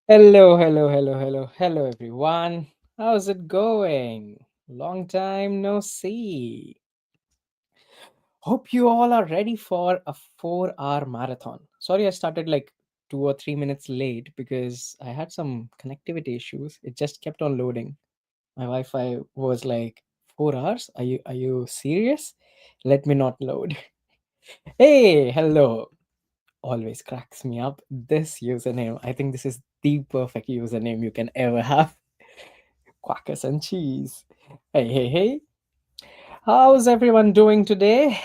Hello, everyone. How's it going? Long time no see. Hope you all are ready for a 4 hour marathon. Sorry, I started like 2 or 3 minutes late because I had some connectivity issues. It just kept on loading. My Wi Fi was like, 4 hours? Are you serious? Let me not load. Hey, hello. Always cracks me up. This username, I think this is the perfect username you can ever have. Quackers and cheese. Hey. How's everyone doing today?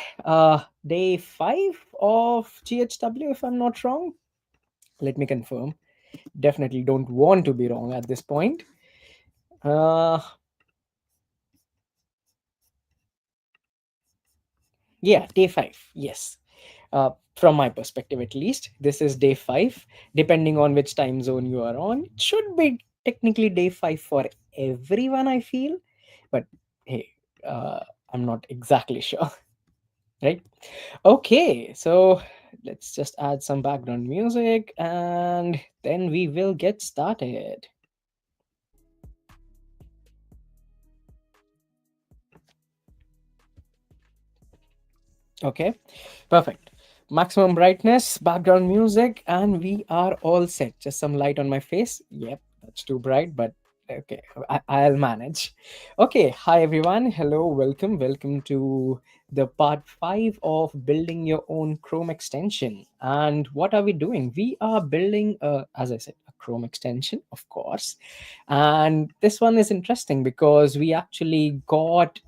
Day 5 of GHW, if I'm not wrong. Let me confirm. Definitely don't want to be wrong at this point. Uh, yeah, day 5. Yes. From my perspective, at least, this is day 5. Depending on which time zone you are on, it should be technically day 5 for everyone, I feel. But hey, uh, I'm not exactly sure. Right? Okay, so let's just add some background music and then we will get started. Okay, perfect. Maximum brightness, background music, and we are all set. Just some light on my face. Yep, that's too bright, but okay, I'll manage. Okay, hi everyone. Hello, welcome to the part 5 of building your own Chrome extension. And what are we doing? We are building, as I said, a Chrome extension, of course. And this one is interesting because we actually got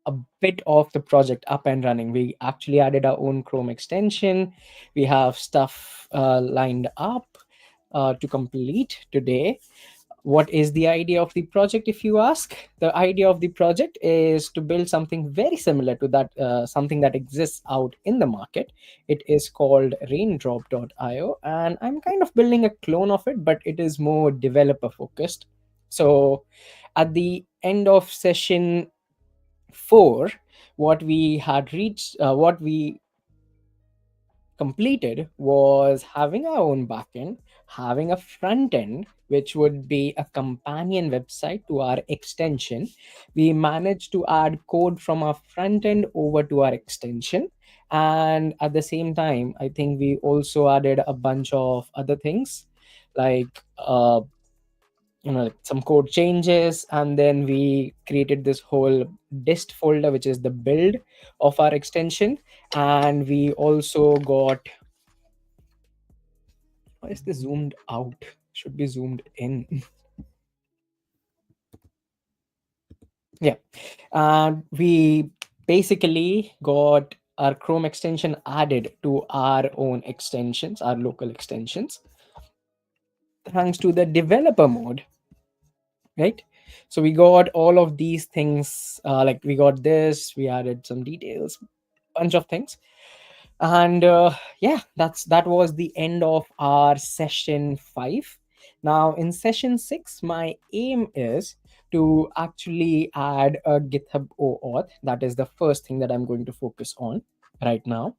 a bit of the project up and running. We actually added our own Chrome extension. We have stuff lined up to complete today. What is the idea of the project, if you ask? The idea of the project is to build something very similar to that, something that exists out in the market. It is called raindrop.io, and I'm kind of building a clone of it, but it is more developer focused. So at the end of session 4, what we completed was having our own backend, having a front end, which would be a companion website to our extension. We managed to add code from our front end over to our extension. And at the same time, I think we also added a bunch of other things like like some code changes, and then we created this whole dist folder, which is the build of our extension. And we also got, why is this zoomed out? Should be zoomed in. Yeah. And we basically got our Chrome extension added to our own extensions, our local extensions, thanks to the developer mode, right? So we got all of these things, like we got this, we added some details, bunch of things. And yeah, that was the end of our session 5. Now in session 6, my aim is to actually add a GitHub OAuth. That is the first thing that I'm going to focus on right now.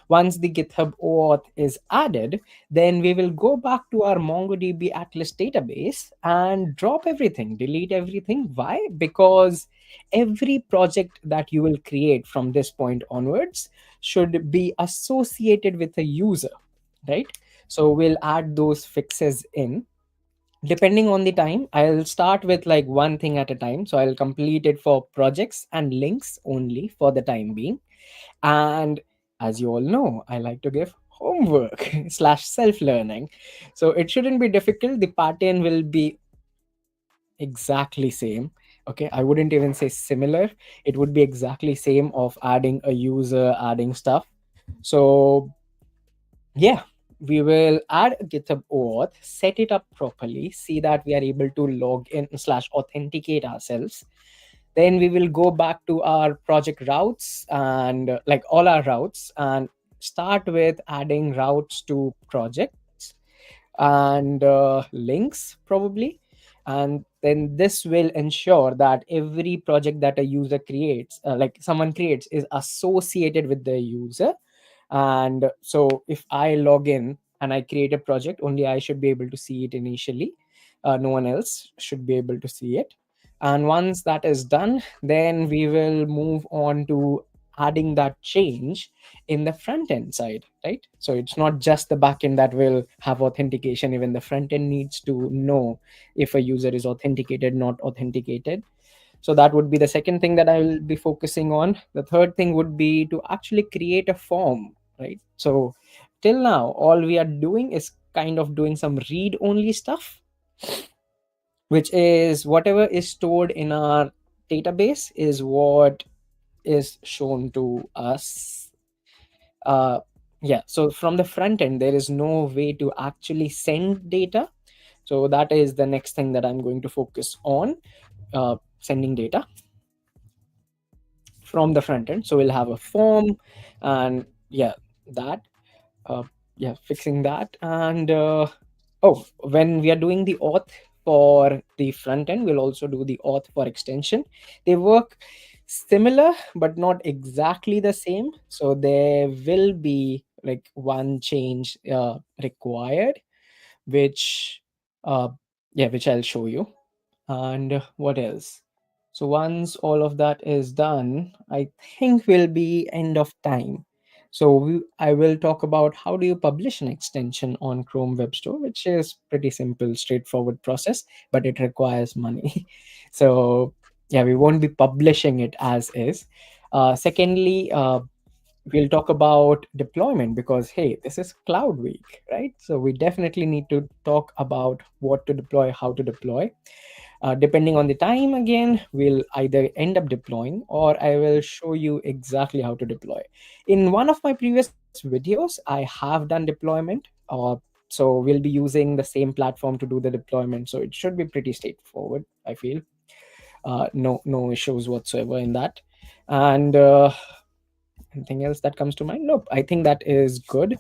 Once the GitHub OAuth is added, then we will go back to our MongoDB Atlas database and drop everything, delete everything. Why? Because every project that you will create from this point onwards should be associated with a user, right? So we'll add those fixes in. Depending on the time, I'll start with like one thing at a time. So I'll complete it for projects and links only for the time being. And as you all know, I like to give homework slash self learning. So it shouldn't be difficult. The pattern will be exactly same. Okay, I wouldn't even say similar. It would be exactly same of adding a user, adding stuff. So yeah, we will add a GitHub auth, set it up properly, see that we are able to log in slash authenticate ourselves. Then we will go back to our project routes and like all our routes, and start with adding routes to projects and links probably. And then this will ensure that every project that a user creates, like someone creates, is associated with the user. And so if I log in and I create a project, only I should be able to see it initially. No one else should be able to see it. And once that is done, then we will move on to adding that change in the front end side, right? So it's not just the back end that will have authentication, even the front end needs to know if a user is authenticated, not authenticated. So that would be the second thing that I will be focusing on. The third thing would be to actually create a form, right? So till now, all we are doing is kind of doing some read only stuff, which is whatever is stored in our database is what is shown to us. uh, yeah, so from the front end there is no way to actually send data. So that is the next thing that I'm going to focus on, sending data from the front end. So we'll have a form, and yeah, that uh, yeah, fixing that. And oh, when we are doing the auth for the front end, we'll also do the auth for extension. They work similar but not exactly the same, so there will be like one change required, which uh, yeah, which I'll show you. And what else? So once all of that is done, I think will be end of time. So I will talk about how do you publish an extension on Chrome Web Store, which is pretty simple, straightforward process, but it requires money. So yeah, we won't be publishing it as is. Secondly, we'll talk about deployment, because hey, this is cloud week, right? So we definitely need to talk about what to deploy, how to deploy. Depending on the time, again, we'll either end up deploying or I will show you exactly how to deploy. In one of my previous videos, I have done deployment. So we'll be using the same platform to do the deployment. So it should be pretty straightforward, I feel. No issues whatsoever in that. And anything else that comes to mind? Nope. I think that is good.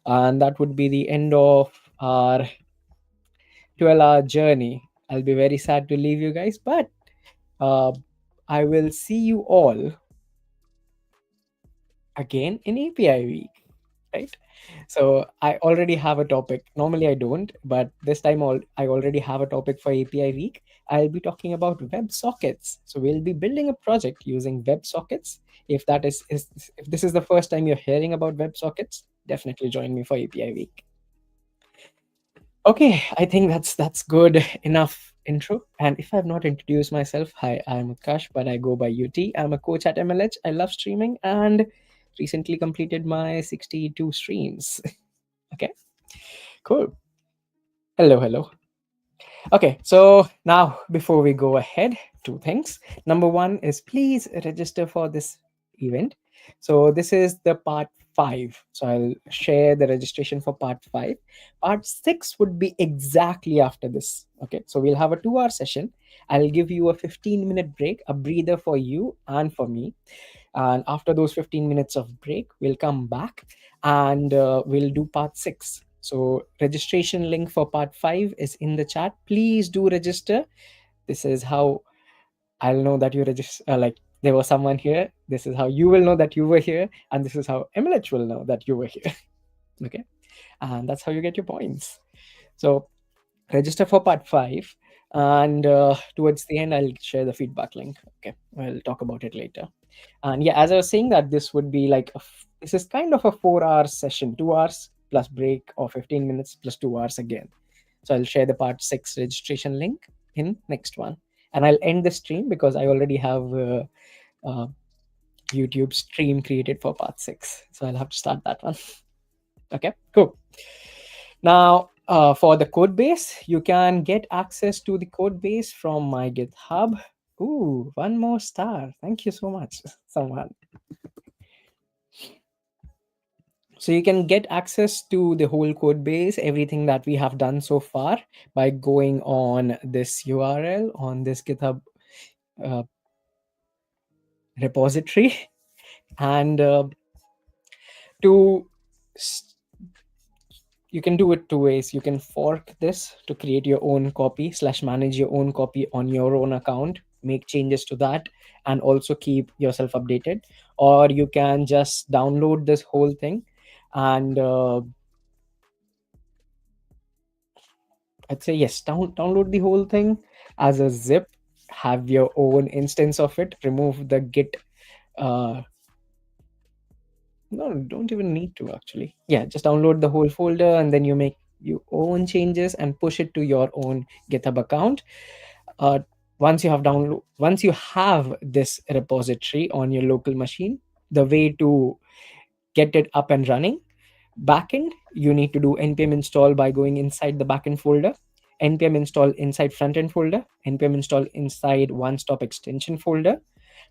And that would be the end of our 12-hour journey. I'll be very sad to leave you guys, but uh, I will see you all again in API week, right? So I already have a topic. Normally I don't, but this time I already have a topic for API week. I'll be talking about WebSockets. So we'll be building a project using WebSockets. If that is if this is the first time you're hearing about WebSockets, definitely join me for API week. Okay, I think that's good enough intro. And if I've not introduced myself, hi, I'm Akash, but I go by UT. I'm a coach at MLH. I love streaming and recently completed my 62 streams. Okay, cool. Hello, hello. Okay, so now before we go ahead, two things. Number one is please register for this event. So this is the part 5. So I'll share the registration for part 5. Part 6 would be exactly after this. Okay, so we'll have a 2-hour session. I'll give you a 15-minute break, a breather for you and for me. And after those 15 minutes of break, we'll come back and we'll do part 6. So registration link for part 5 is in the chat. Please do register. This is how I'll know that you register, like there was someone here. This is how you will know that you were here, and this is how MLH will know that you were here. Okay, and that's how you get your points. So register for part 5, and towards the end I'll share the feedback link. Okay, we'll talk about it later. And yeah, as I was saying, that this would be like this is kind of a 4-hour session, 2 hours plus break, or 15 minutes plus 2 hours again. So I'll share the part 6 registration link in next one, and I'll end the stream because I already have uh, YouTube stream created for part 6, so I'll have to start that one. Okay, cool. Now, for the code base, you can get access to the code base from my GitHub. Ooh, one more star. Thank you so much, someone. So you can get access to the whole code base, everything that we have done so far, by going on this URL on this GitHub uh, repository. And to you can do it two ways. You can fork this to create your own copy / manage your own copy on your own account, make changes to that, and also keep yourself updated. Or you can just download this whole thing and I'd say yes, download the whole thing as a zip, have your own instance of it, remove the Git. No, don't even need to actually. Yeah, just download the whole folder and then you make your own changes and push it to your own GitHub account. Uh, once you have this repository on your local machine, the way to get it up and running backend, you need to do npm install by going inside the backend folder, npm install inside frontend folder, npm install inside one stop extension folder.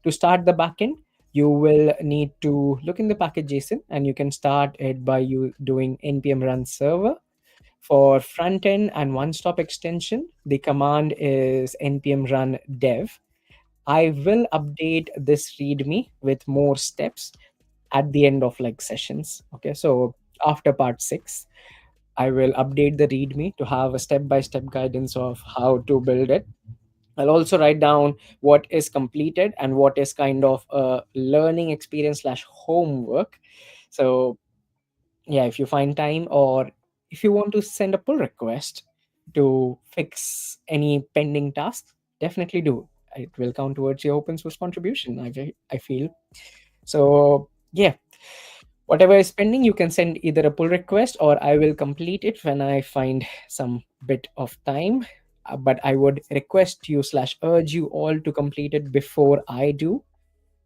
To start the backend, you will need to look in the package JSON, and you can start it by you doing npm run server. For front end and one stop extension, the command is npm run dev. I will update this readme with more steps at the end of like sessions. Okay, so after part 6, I will update the readme to have a step by step guidance of how to build it. I'll also write down what is completed and what is kind of a learning experience slash homework. So yeah, if you find time, or if you want to send a pull request to fix any pending tasks, definitely do. It will count towards your open source contribution, I feel. So yeah, whatever is pending, you can send either a pull request, or I will complete it when I find some bit of time. But I would request you slash urge you all to complete it before I do,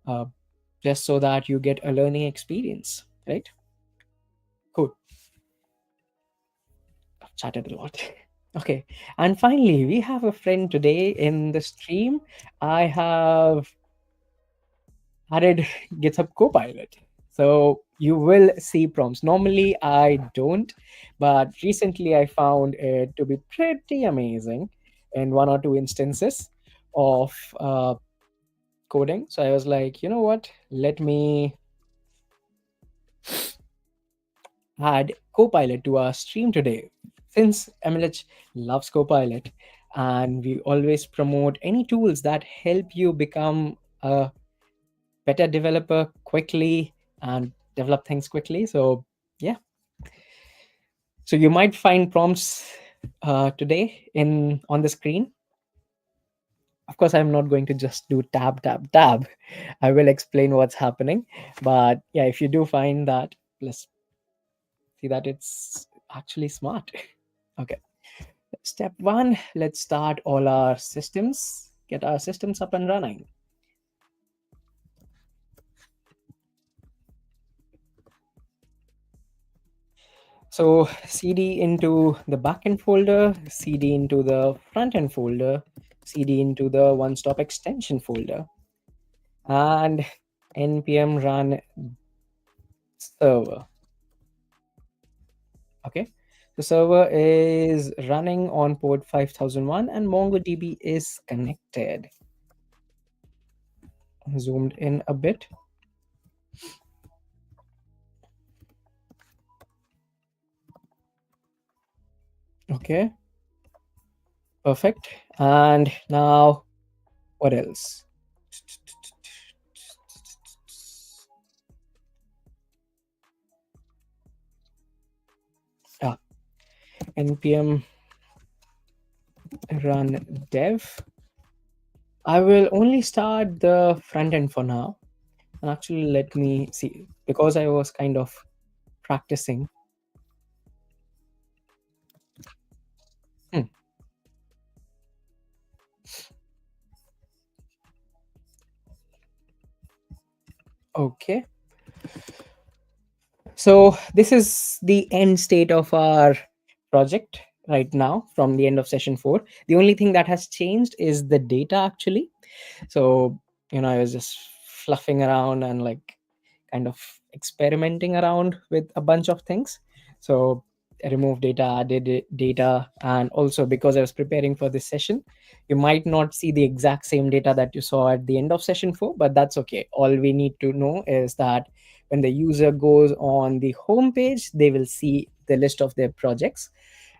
uh, just so that you get a learning experience, right? Cool. I've chatted a lot. Okay. And finally, we have a friend today in the stream. I have added GitHub Copilot. So you will see prompts. Normally, I don't, but recently I found it to be pretty amazing in one or two instances of coding. So I was like, you know what? Let me add Copilot to our stream today. Since MLH loves Copilot, and we always promote any tools that help you become a better developer quickly and develop things quickly. So yeah, so you might find prompts today in on the screen. Of course, I'm not going to just do tab tab tab. I will explain what's happening, but yeah, if you do find that, let's see that it's actually smart. Okay, step one, let's start all our systems, get our systems up and running. So cd into the backend folder, cd into the frontend folder, cd into the one stop extension folder, and npm run server. Okay, the server is running on port 5001 and mongodb is connected. Zoomed in a bit. Okay, perfect. And now what else? Ah, npm run dev. I will only start the front end for now. And actually, let me see, because I was kind of practicing. Hmm, okay. So this is the end state of our project right now from the end of session 4. The only thing that has changed is the data actually. So, I was just fluffing around and like kind of experimenting around with a bunch of things. So I removed data, added data, and also because I was preparing for this session, you might not see the exact same data that you saw at the end of session 4, but that's okay. All we need to know is that when the user goes on the home page, they will see the list of their projects.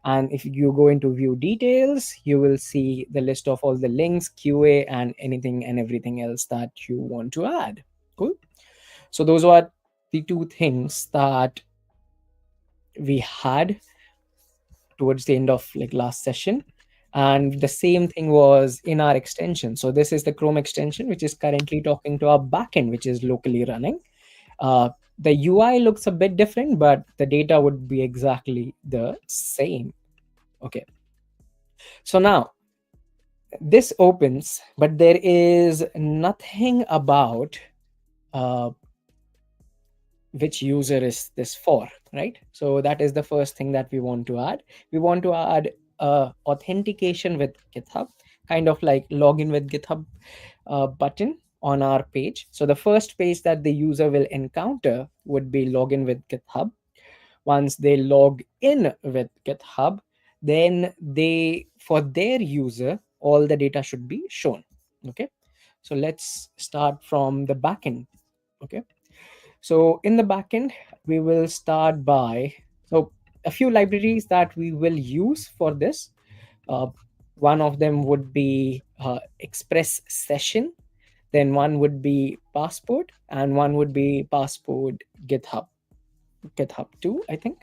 And if you go into view details, you will see the list of all the links, QA, and anything and everything else that you want to add. Cool. So those were the two things that we had towards the end of like last session. And the same thing was in our extension. So this is the Chrome extension, which is currently talking to our backend, which is locally running. uh, the UI looks a bit different, but the data would be exactly the same. Okay, so now this opens, but there is nothing about uh, which user is this for, right? So that is the first thing that we want to add. We want to add authentication with GitHub, kind of like login with GitHub button on our page. So the first page that the user will encounter would be login with GitHub. Once they log in with GitHub, then they, for their user, all the data should be shown. Okay, so let's start from the backend. Okay, so in the backend, we will start by, so a few libraries that we will use for this. Uh, One of them would be Express Session, then one would be Passport, and one would be Passport GitHub 2, I think.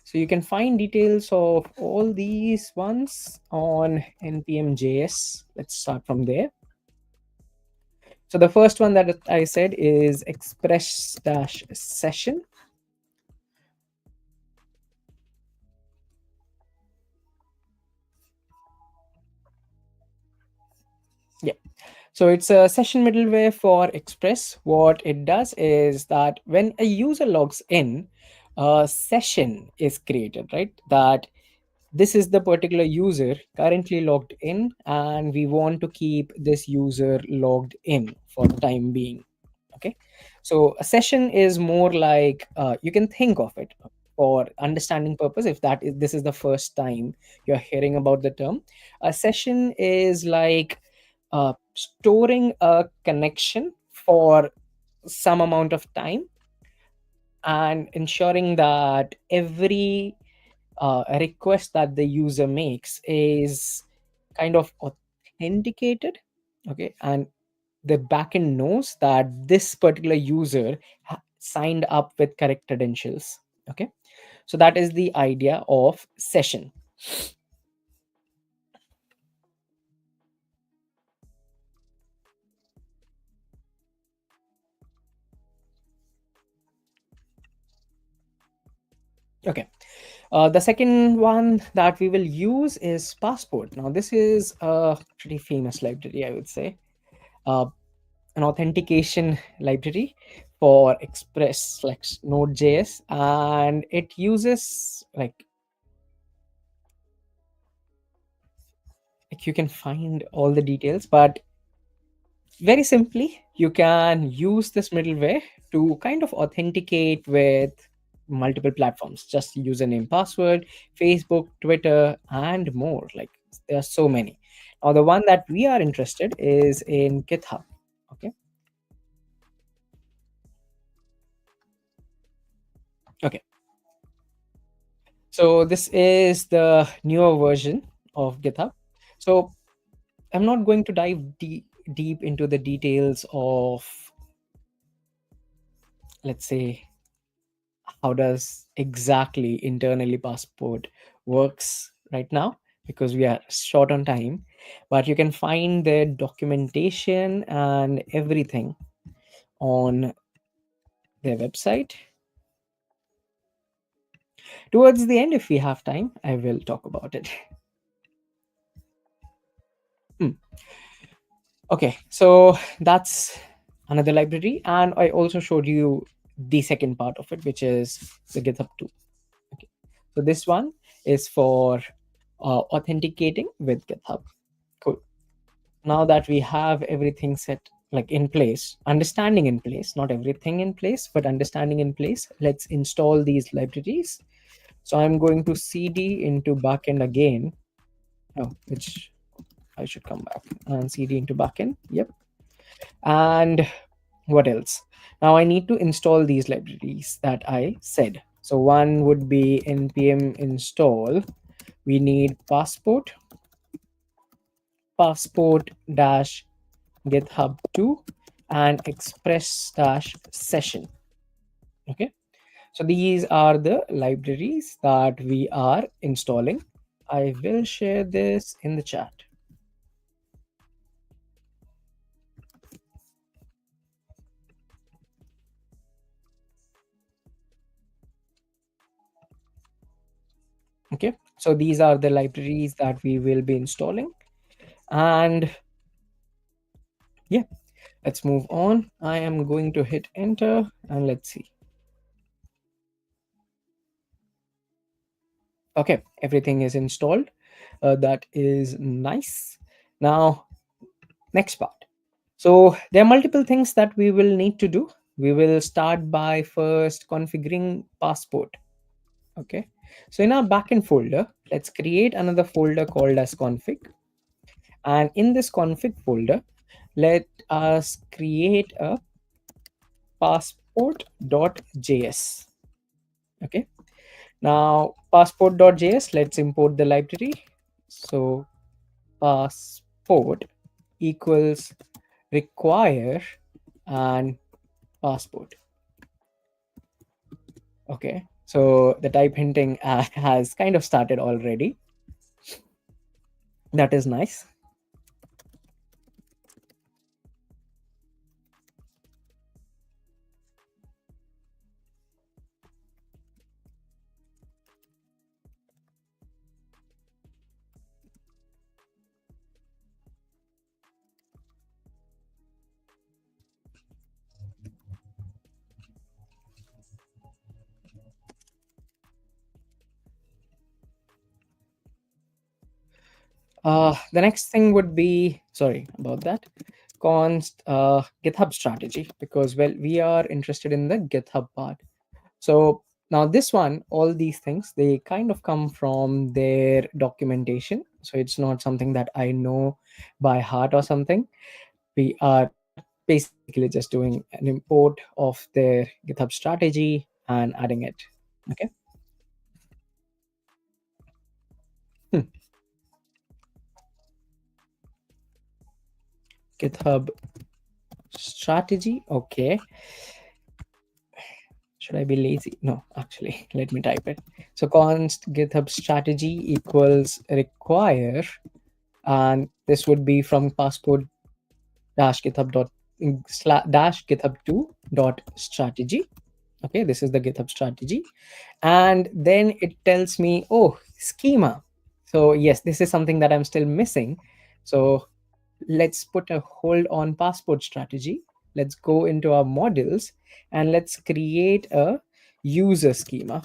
So you can find details of all these ones on npm.js. Let's start from there. So the first one that I said is express dash session. Yeah. So it's a session middleware for Express. What it does is that when a user logs in, a session is created, right? That this is the particular user currently logged in, and we want to keep this user logged in for the time being. Okay, so a session is more like, you can think of it for understanding purpose, if that is, this is the first time you're hearing about the term. A session is like storing a connection for some amount of time and ensuring that every request that the user makes is kind of authenticated. Okay, and the backend knows that this particular user signed up with correct credentials. Okay, so that is the idea of session. Okay, the second one that we will use is Passport. Now this is a pretty famous library, I would say. uh, an authentication library for Express like Node.js, and it uses like you can find all the details, but very simply, you can use this middleware to kind of authenticate with multiple platforms, just username, password, Facebook, Twitter, and more. Like there are so many. Now the one that we are interested is in GitHub. Okay, okay, so this is the newer version of GitHub. So I'm not going to dive deep into the details of, let's say, how does exactly internally Passport works right now, because we are short on time. But you can find the documentation and everything on their website. Towards the end, if we have time, I will talk about it. Hmm. Okay, so that's another library, and I also showed you the second part of it, which is the GitHub 2. Okay, so this one is for authenticating with GitHub. Cool. Now that we have everything set like in place, understanding in place, not everything in place, but understanding in place, let's install these libraries. So I'm going to cd into backend again. Oh, which I should come back and cd into backend. Yep. And what else? Now I need to install these libraries that I said. So one would be npm install. We need passport dash GitHub 2 and express dash session. Okay, So these are the libraries that we are installing. I will share this in the chat. Okay, so these are the libraries that we will be installing. And yeah, let's move on. I am going to hit enter and let's see. Okay, everything is installed. That is nice. Now, next part. So there are multiple things that we will need to do. We will start by first configuring passport. Okay. So in our backend folder, let's create another folder called as config. And in this config folder, let us create a passport.js. Okay. Now passport.js, let's import the library. So passport equals require and passport. Okay, so the type hinting has kind of started already. That is nice. The next thing would be, sorry about that, const GitHub strategy, because well, we are interested in the GitHub part. So now this one, all these things, they kind of come from their documentation. So it's not something that I know by heart or something. We are basically just doing an import of their GitHub strategy and adding it. Okay. Hmm. GitHub strategy. Okay. Should I be lazy? No, actually, let me type it. So const GitHub strategy equals require, and this would be from passport dash GitHub dot dash GitHub 2 dot strategy. Okay, this is the GitHub strategy, and then it tells me, oh, schema. So yes, this is something that I'm still missing. So let's put a hold on passport strategy. Let's go into our models and let's create a user schema.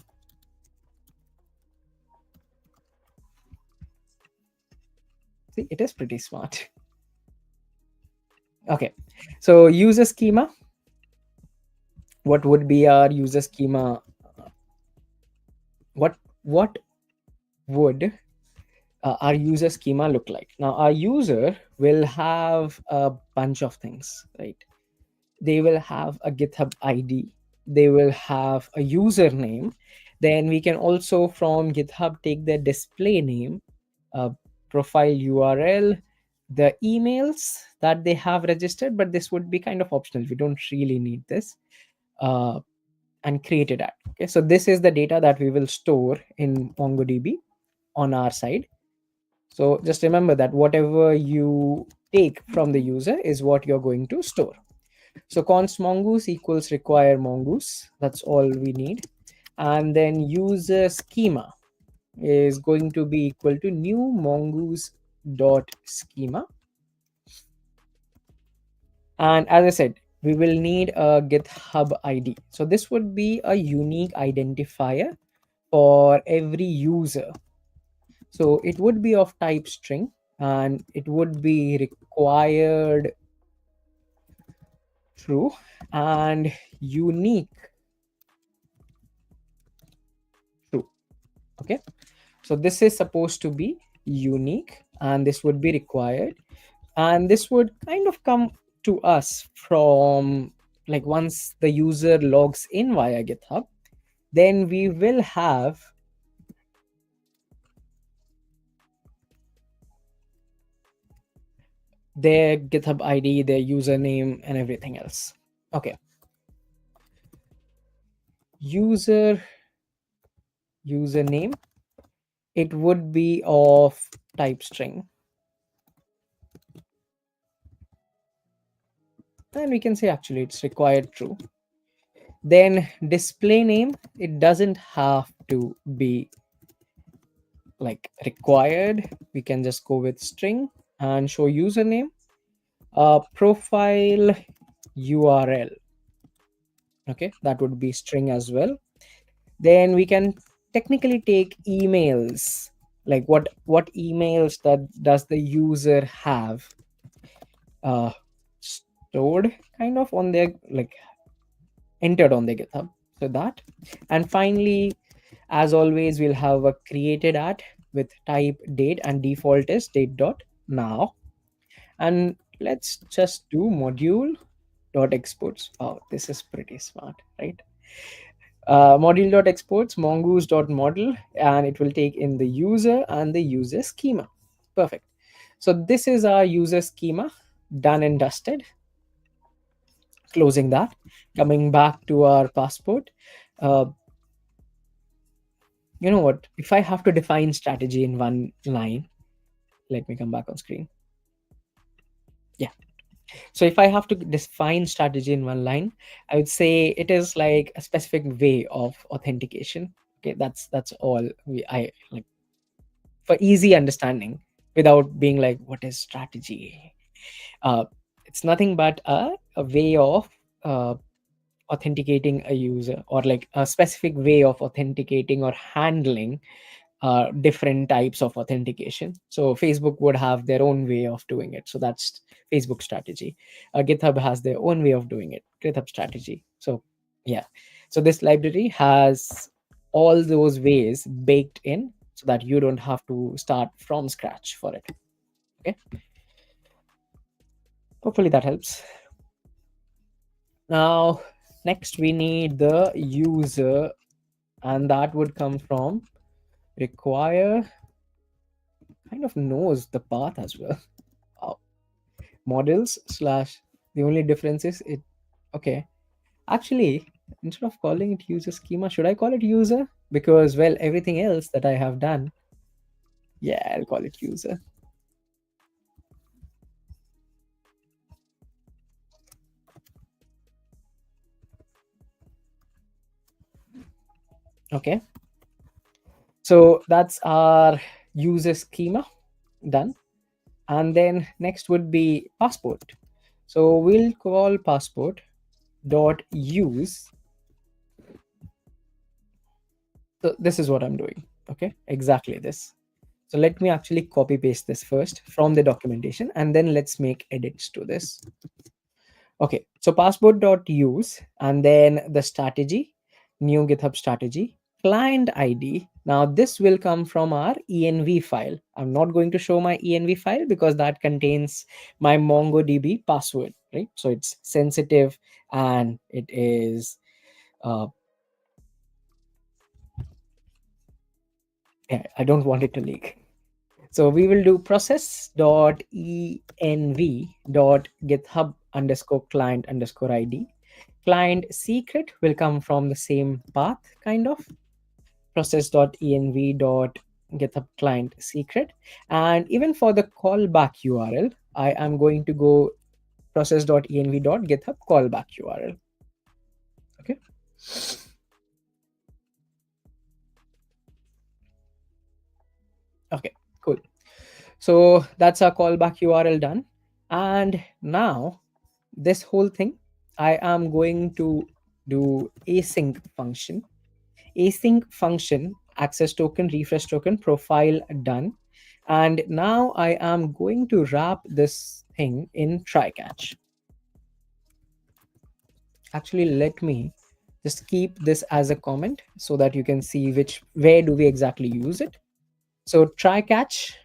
See, it is pretty smart. Okay, so user schema. What would be our user schema? What would our user schema look like? Now, our user will have a bunch of things, right? They will have a GitHub ID, they will have a username. Then we can also from GitHub take their display name, profile URL, the emails that they have registered, but this would be kind of optional. We don't really need this. Uh, and create it at. Okay, so this is the data that we will store in MongoDB on our side. So just remember that whatever you take from the user is what you're going to store. So const mongoose equals require mongoose. That's all we need. And then user schema is going to be equal to new mongoose dot schema. And as I said, we will need a GitHub ID. So this would be a unique identifier for every user. So it would be of type string and it would be required true and unique true. Okay, so this is supposed to be unique and this would be required, and this would kind of come to us from, like, once the user logs in via GitHub, then we will have their GitHub ID, their username, and everything else. Okay, user username, it would be of type string. And we can say actually it's required true. Then display name, it doesn't have to be like required. We can just go with string and show username. Profile URL, okay, that would be string as well. Then we can technically take emails, like what emails that does the user have uh stored kind of on their, like, entered on the GitHub. So that, and finally, as always, we'll have a created at with type date, and default is date dot now. And let's just do module dot exports. Oh, this is pretty smart, right? Module dot exports mongoose dot model, and it will take in the user and the user schema. Perfect. So this is our user schema done and dusted. Closing that, coming back to our passport. uh, you know what, if I have to define strategy in one line, let me come back on screen. Yeah, so if I have to define strategy in one line, I would say it is like a specific way of authentication. Okay, that's all I like, for easy understanding, without being like what is strategy. uh, it's nothing but a way of uh, authenticating a user, or like a specific way of authenticating or handling different types of authentication. So Facebook would have their own way of doing it, so that's Facebook strategy. GitHub has their own way of doing it, GitHub strategy. So yeah, so this library has all those ways baked in, so that you don't have to start from scratch for it. Okay, hopefully that helps. Now next we need the user, and that would come from require, kind of knows the path as well. Oh, models slash, the only difference is it, okay, actually, instead of calling it user schema, should I call it user? Because, well, everything else that I have done, yeah, I'll call it user. Okay, so that's our user schema done. And then next would be passport. So we'll call passport dot use. So this is what I'm doing. Okay, exactly this. So let me actually copy paste this first from the documentation, and then let's make edits to this. Okay, so passport.use, and then the strategy, new GitHub strategy, client ID. Now this will come from our env file. I'm not going to show my env file because that contains my MongoDB password, right? So it's sensitive, and it is yeah, I don't want it to leak. So we will do process.env.github underscore client underscore ID. Client secret will come from the same path, kind of. Process.env.github client secret. And even for the callback URL, I am going to go process.env.github callback URL. Okay. Okay, cool. So that's our callback URL done. And now this whole thing, I am going to do async function. Async function, access token, refresh token, profile done. And now I am going to wrap this thing in try catch. Actually, let me just keep this as a comment so that you can see where do we exactly use it. So try catch,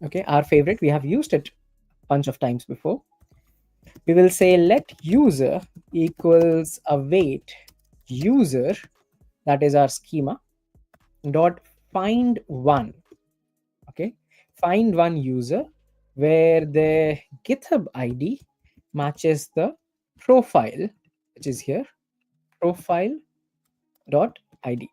okay, our favorite, we have used it a bunch of times before. We will say let user equals await user, that is our schema, dot find one. Okay, find one user where the GitHub ID matches the profile, which is here, profile dot id.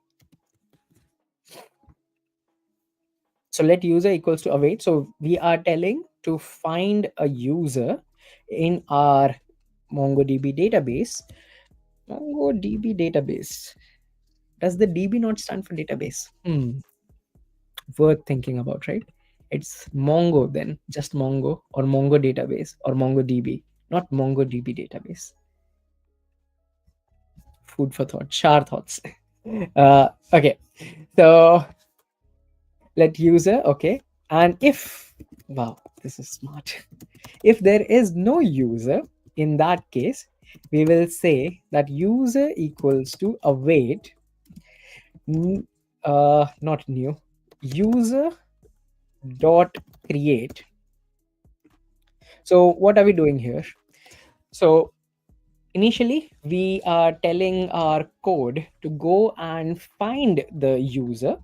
So let user equals to await. So we are telling to find a user in our MongoDB database. MongoDB database. Does the DB not stand for database? Worth thinking about, right? It's Mongo then, just Mongo or Mongo database or MongoDB, not MongoDB database. Food for thought, char thoughts. Okay, so let user, okay. And if, wow, this is smart. If there is no user, in that case, we will say that user equals to await, not new, user dot create. So what are we doing here? So initially, we are telling our code to go and find the user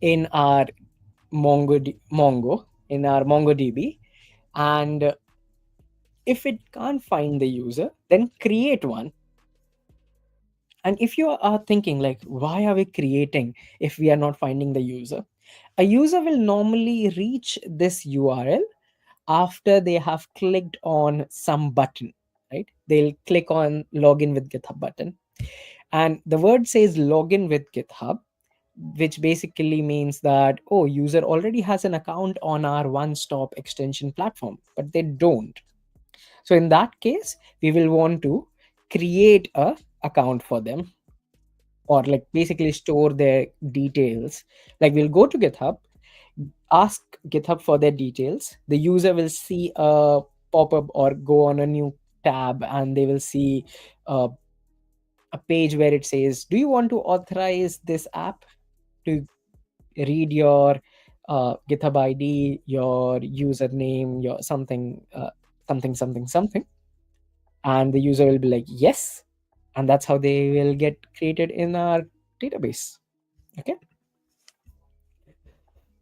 in our Mongo in our MongoDB, and if it can't find the user, then create one. And if you are thinking like, why are we creating if we are not finding the user? A user will normally reach this URL after they have clicked on some button, right? They'll click on login with GitHub button. And the word says login with GitHub, which basically means that, oh, user already has an account on our one-stop extension platform, but they don't. So in that case, we will want to create a account for them, or like basically store their details. Like we'll go to GitHub, ask GitHub for their details. The user will see a pop-up or go on a new tab, and they will see a page where it says, do you want to authorize this app to read your GitHub ID, your username, your something, something, and the user will be like, yes, and that's how they will get created in our database. Okay.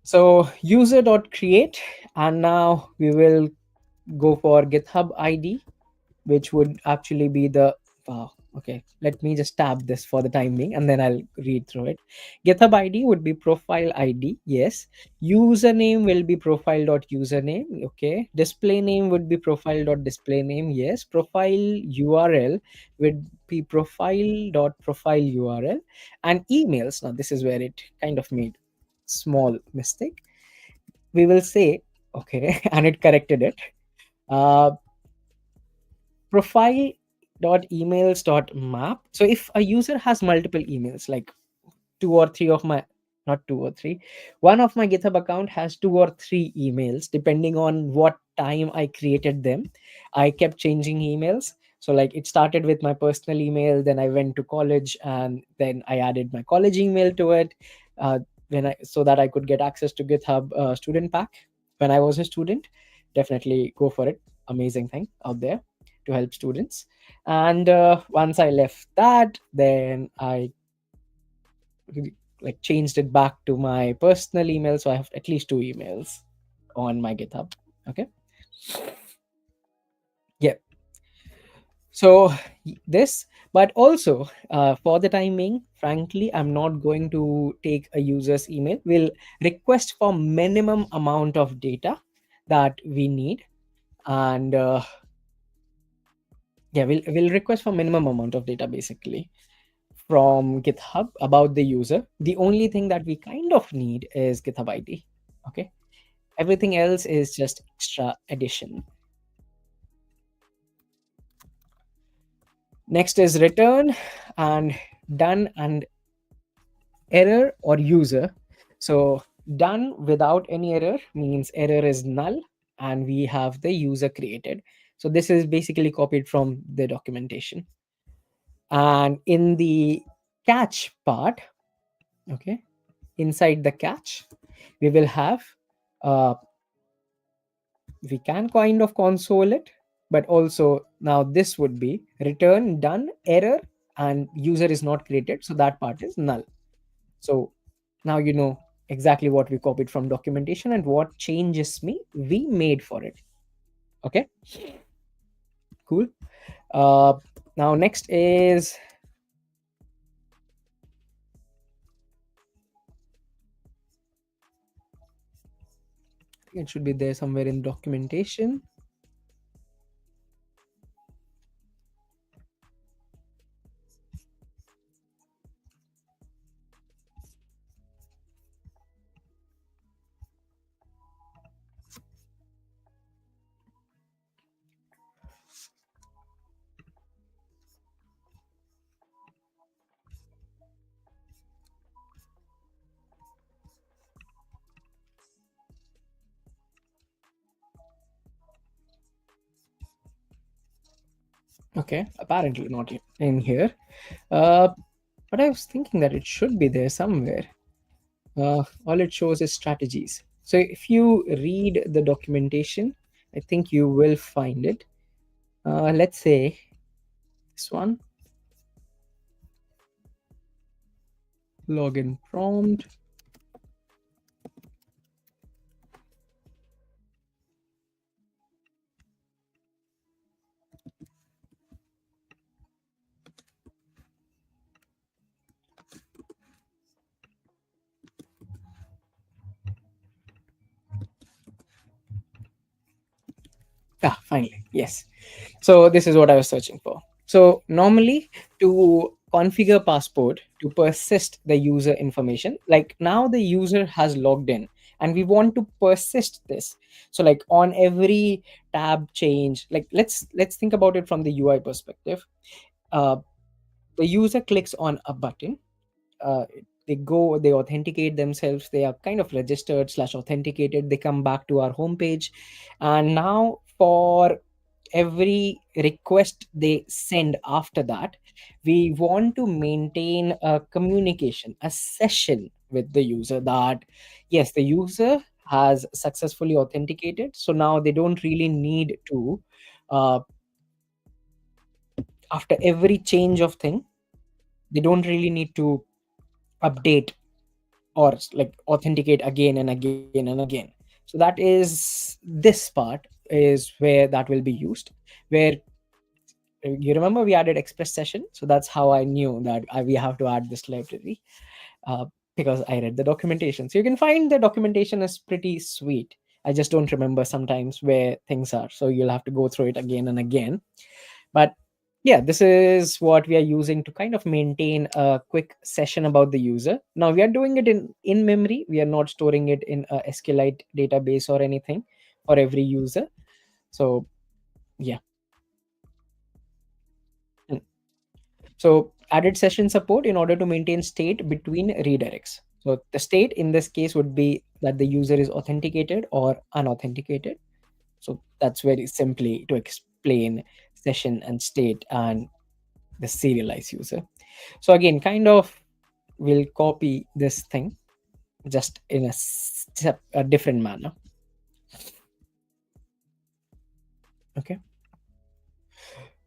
So user.create, and now we will go for GitHub ID, which would actually be the, wow, okay, let me just tab this for the time being and then I'll read through it. GitHub ID would be profile ID, yes. Username will be profile.username, okay. Display name would be profile.display name, yes. Profile URL would be profile.profile URL. And emails, now this is where it kind of made small mistake. We will say, okay, and it corrected it. Profile.emails.map. So if a user has multiple emails, like two or three of my, not two or three, one of my GitHub account has two or three emails, depending on what time I created them. I kept changing emails. So like it started with my personal email, then I went to college, and then I added my college email to it, when I, so that I could get access to GitHub student pack when I was a student. Definitely go for it. Amazing thing out there to help students. And once I left that, then I like changed it back to my personal email, so I have at least two emails on my GitHub. Okay. Yeah. So this, but also for the time being, frankly, I'm not going to take a user's email. We'll request for minimum amount of data that we need, and yeah, we'll request for minimum amount of data basically from GitHub about the user. The only thing that we kind of need is GitHub ID. Okay. Everything else is just extra addition. Next is return and done and error or user. So done without any error means error is null, and we have the user created. So this is basically copied from the documentation. And in the catch part, okay, inside the catch, we will have, uh, we can kind of console it, but also now this would be return done error and user is not created, so that part is null. So now you know exactly what we copied from documentation and what changes we made for it. Okay, cool. uh Now next is It should be there somewhere in documentation. Okay, apparently not in here. Uh, but I was thinking that it should be there somewhere. All it shows is strategies. So if you read the documentation, I think you will find it. Let's say this one, login prompt. Ah, finally, yes. So this is what I was searching for. So normally to configure passport to persist the user information, like now the user has logged in and we want to persist this. So like on every tab change, like let's think about it from the UI perspective. Uh, the user clicks on a button, uh, they authenticate themselves, they are kind of registered slash authenticated, they come back to our homepage, and now for every request they send after that, we want to maintain a communication, a session with the user, that yes, the user has successfully authenticated, so now they don't really need to uh, after every change of thing, they don't really need to update or like authenticate again and again and again. So that is, this part is where that will be used, where you remember we added express session, so that's how I knew that we have to add this library, uh, because I read the documentation. So you can find the documentation is pretty sweet. I just don't remember sometimes where things are, so you'll have to go through it again and again. But yeah, this is what we are using to kind of maintain a quick session about the user. Now we are doing it in memory, we are not storing it in a SQLite database or anything for every user. So yeah. Mm. So added session support in order to maintain state between redirects. So the state in this case would be that the user is authenticated or unauthenticated. So that's very simply to explain session and state and the serialized user. So again, kind of we'll copy this thing just in a different manner. Okay.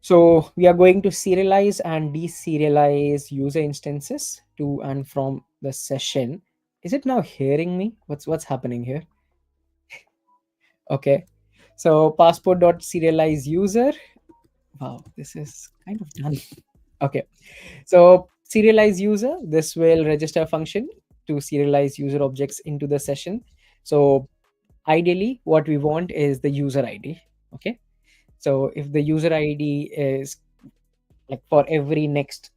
So we are going to serialize and deserialize user instances to and from the session. Is it now hearing me? What's happening here? Okay. So passport.serialize user. Wow, this is kind of done. Okay. So serialize user, this will register a function to serialize user objects into the session. So ideally what we want is the user ID. Okay. So if the user ID is like for every next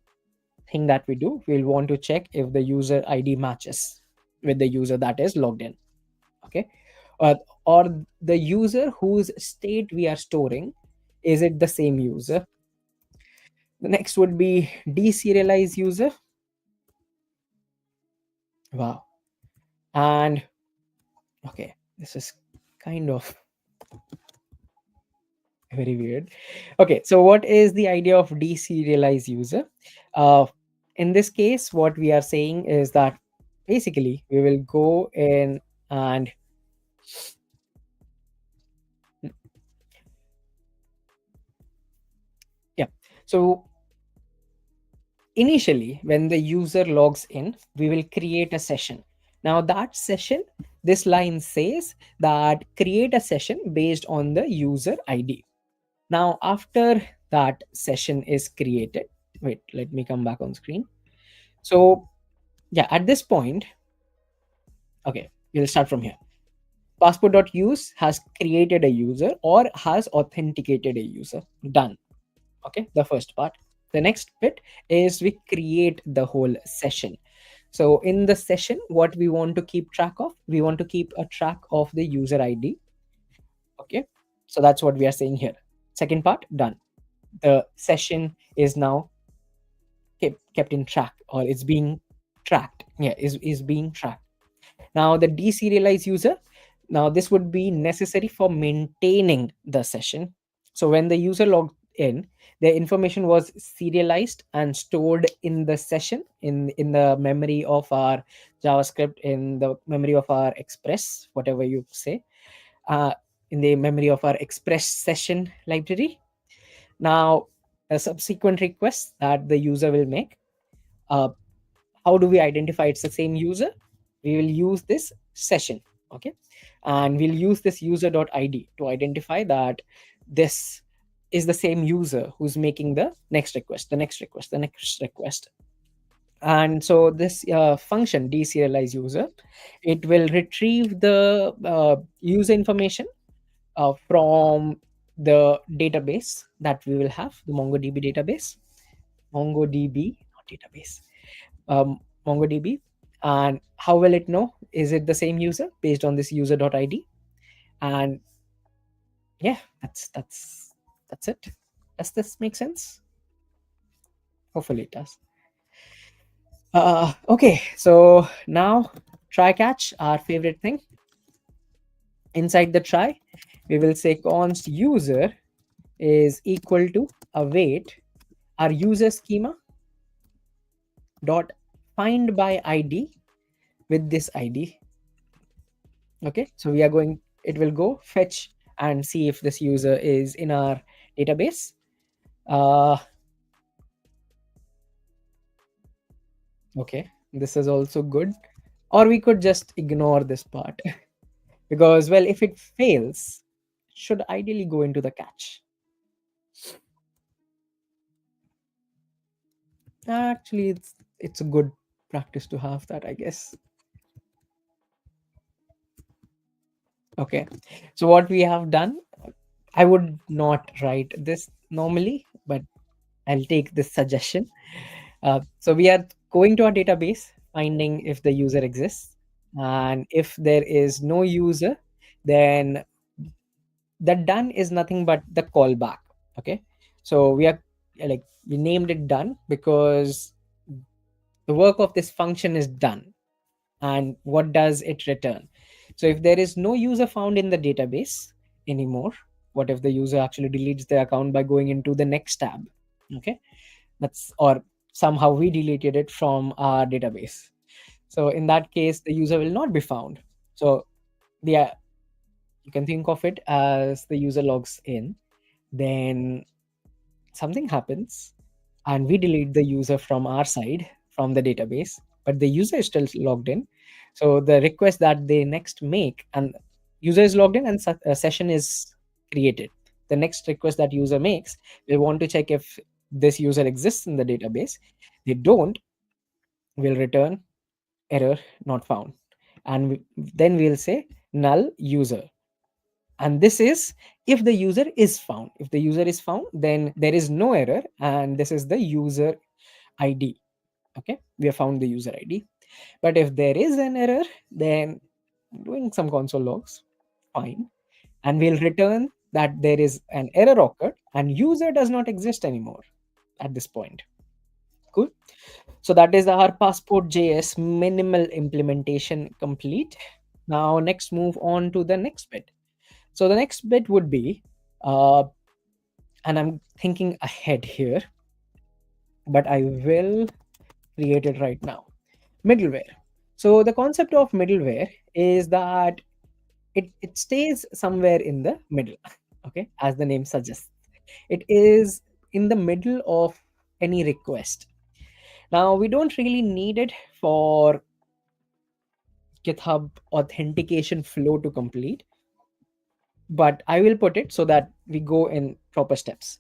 thing that we do, we'll want to check if the user ID matches with the user that is logged in. Okay. Or the user whose state we are storing, is it the same user? The next would be deserialize user. Wow. And okay, this is kind of very weird. Okay, so what is the idea of deserialize user? Uh, in this case, what we are saying is that basically we will go in and yeah. So initially, when the user logs in, we will create a session. Now that session, this line says that create a session based on the user ID. Now, after that session is created, wait, let me come back on screen. So, yeah, at this point, okay, we'll start from here. Passport.use has created a user or has authenticated a user. Done. Okay, the first part. The next bit is we create the whole session. So in the session, what we want to keep track of, we want to keep a track of the user ID. Okay, so that's what we are saying here. Second part done. The session is now kept in track, or it's being tracked. Yeah, is being tracked. Now the deserialized user, now this would be necessary for maintaining the session. So when the user logged in, their information was serialized and stored in the session, in the memory of our JavaScript, in the memory of our Express, whatever you say, uh, in the memory of our Express session library. Now a subsequent request that the user will make, uh, how do we identify it's the same user? We will use this session. Okay, and we'll use this user.id to identify that this is the same user who's making the next request, the next request, the next request. And so this function deserialize user, it will retrieve the user information from the database that we will have, the MongoDB database. MongoDB, not database, MongoDB. And how will it know? Is it the same user based on this user.id? And yeah, that's it. Does this make sense? Hopefully it does. Okay, so now try catch, our favorite thing. Inside the try, we will say const user is equal to await our user schema dot find by id with this id. Okay, so we are going, it will go fetch and see if this user is in our database. uh okay, this is also good. Or we could just ignore this part because, well, if it fails, it should ideally go into the catch. Actually, it's a good practice to have that, I guess. Okay, so what we have done, I would not write this normally, but I'll take this suggestion. So we are going to our database, finding if the user exists, and if there is no user, then the done is nothing but the callback. Okay, so we are like, we named it done because the work of this function is done. And what does it return? So if there is no user found in the database anymore, what if the user actually deletes their account by going into the next tab? Okay, that's, or somehow we deleted it from our database. So in that case, the user will not be found. So the you can think of it as the user logs in, then something happens, and we delete the user from our side, from the database, but the user is still logged in. So the request that they next make, and user is logged in and a session is created, the next request that user makes, we want to check if this user exists in the database. They don't, will return error not found. And then we'll say null user. And this is if the user is found. If the user is found, then there is no error, and this is the user ID. Okay, we have found the user ID. But if there is an error, then doing some console logs, fine, and we'll return that there is an error occurred and user does not exist anymore at this point. Cool. So that is our passport.js minimal implementation complete. Now next move on to the next bit. So the next bit would be, uh, and I'm thinking ahead here, but I will create it right now. Middleware. So the concept of middleware is that it stays somewhere in the middle. Okay, as the name suggests, it is in the middle of any request. Now we don't really need it for GitHub authentication flow to complete, but I will put it so that we go in proper steps,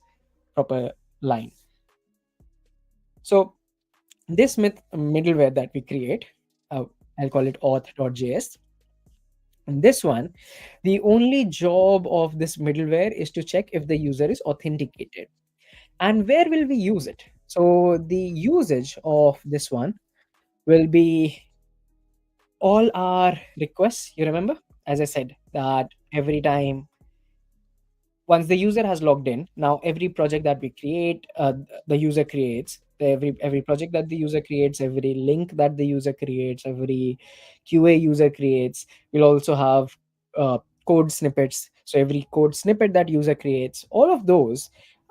proper line. So this middleware that we create, I'll call it auth.js. In this one, the only job of this middleware is to check if the user is authenticated. And where will we use it? So the usage of this one will be all our requests. You remember, as I said, that every time once the user has logged in, now every project that we create, the user creates, every project that the user creates, every link that the user creates, every QA user creates, will also have code snippets. So every code snippet that user creates, all of those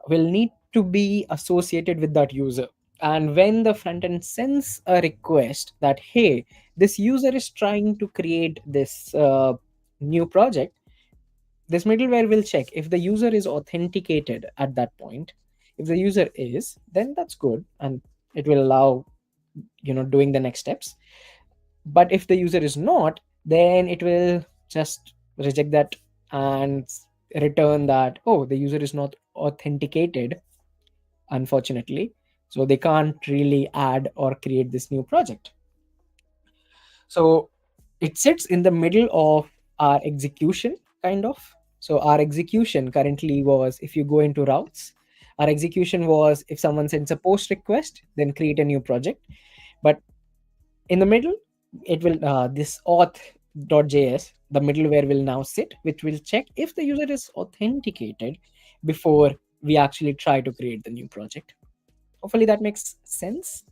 will need to be associated with that user. And when the front end sends a request that, hey, this user is trying to create this new project, this middleware will check if the user is authenticated at that point. If the user is, then that's good, and it will allow, doing the next steps. But if the user is not, then it will just reject that and return that, oh, the user is not authenticated, unfortunately, so they can't really add or create this new project. So it sits in the middle of our execution, kind of. So our execution currently was, if you go into routes, our execution was, if someone sends a post request, then create a new project. But in the middle, it will this auth.js, the middleware will now sit, which will check if the user is authenticated before we actually try to create the new project. Hopefully that makes sense.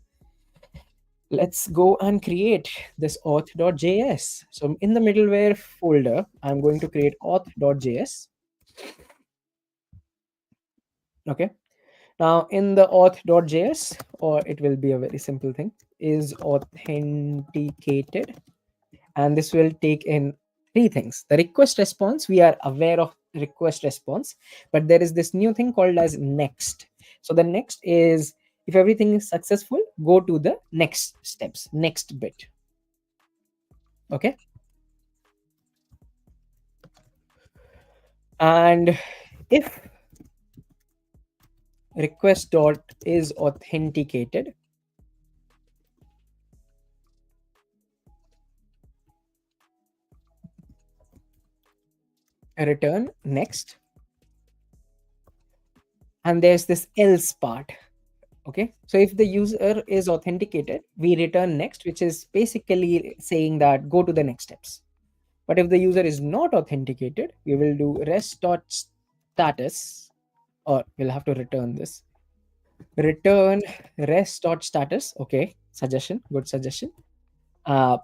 Let's go and create this auth.js. So in the middleware folder, I'm going to create auth.js. Okay. Now in the auth.js, or it will be a very simple thing, is authenticated. And this will take in three things. The request response, we are aware of request response, but there is this new thing called as next. So the next is, if everything is successful, go to the next steps, next bit. Okay. And if request dot is authenticated, return next. And there's this else part. Okay, so if the user is authenticated, we return next, which is basically saying that go to the next steps. But if the user is not authenticated, we will do rest.status, or we'll have to return this. Return rest.status. Okay, suggestion, good suggestion. Uh,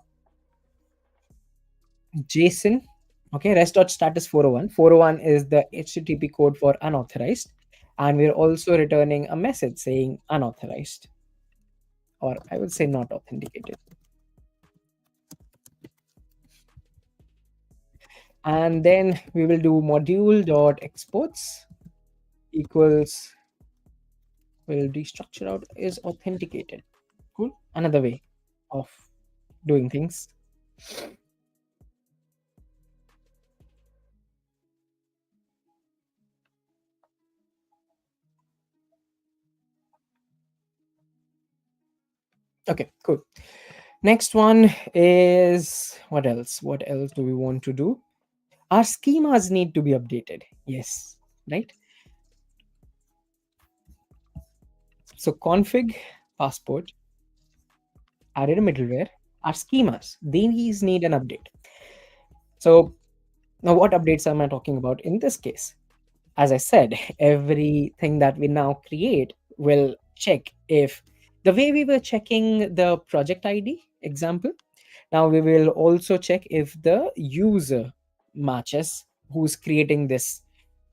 JSON. Okay, rest.status 401. 401 is the HTTP code for unauthorized. And we're also returning a message saying unauthorized, or I would say not authenticated. And then we will do module.exports equals, will destructure out is authenticated. Cool. Another way of doing things. Okay, cool. Next one is, what else? What else do we want to do? Our schemas need to be updated. Yes, right? So config passport, added a middleware. Our schemas, these need an update. So now what updates am I talking about in this case? As I said, everything that we now create will check if, the way we were checking the project ID example, now we will also check if the user matches who's creating this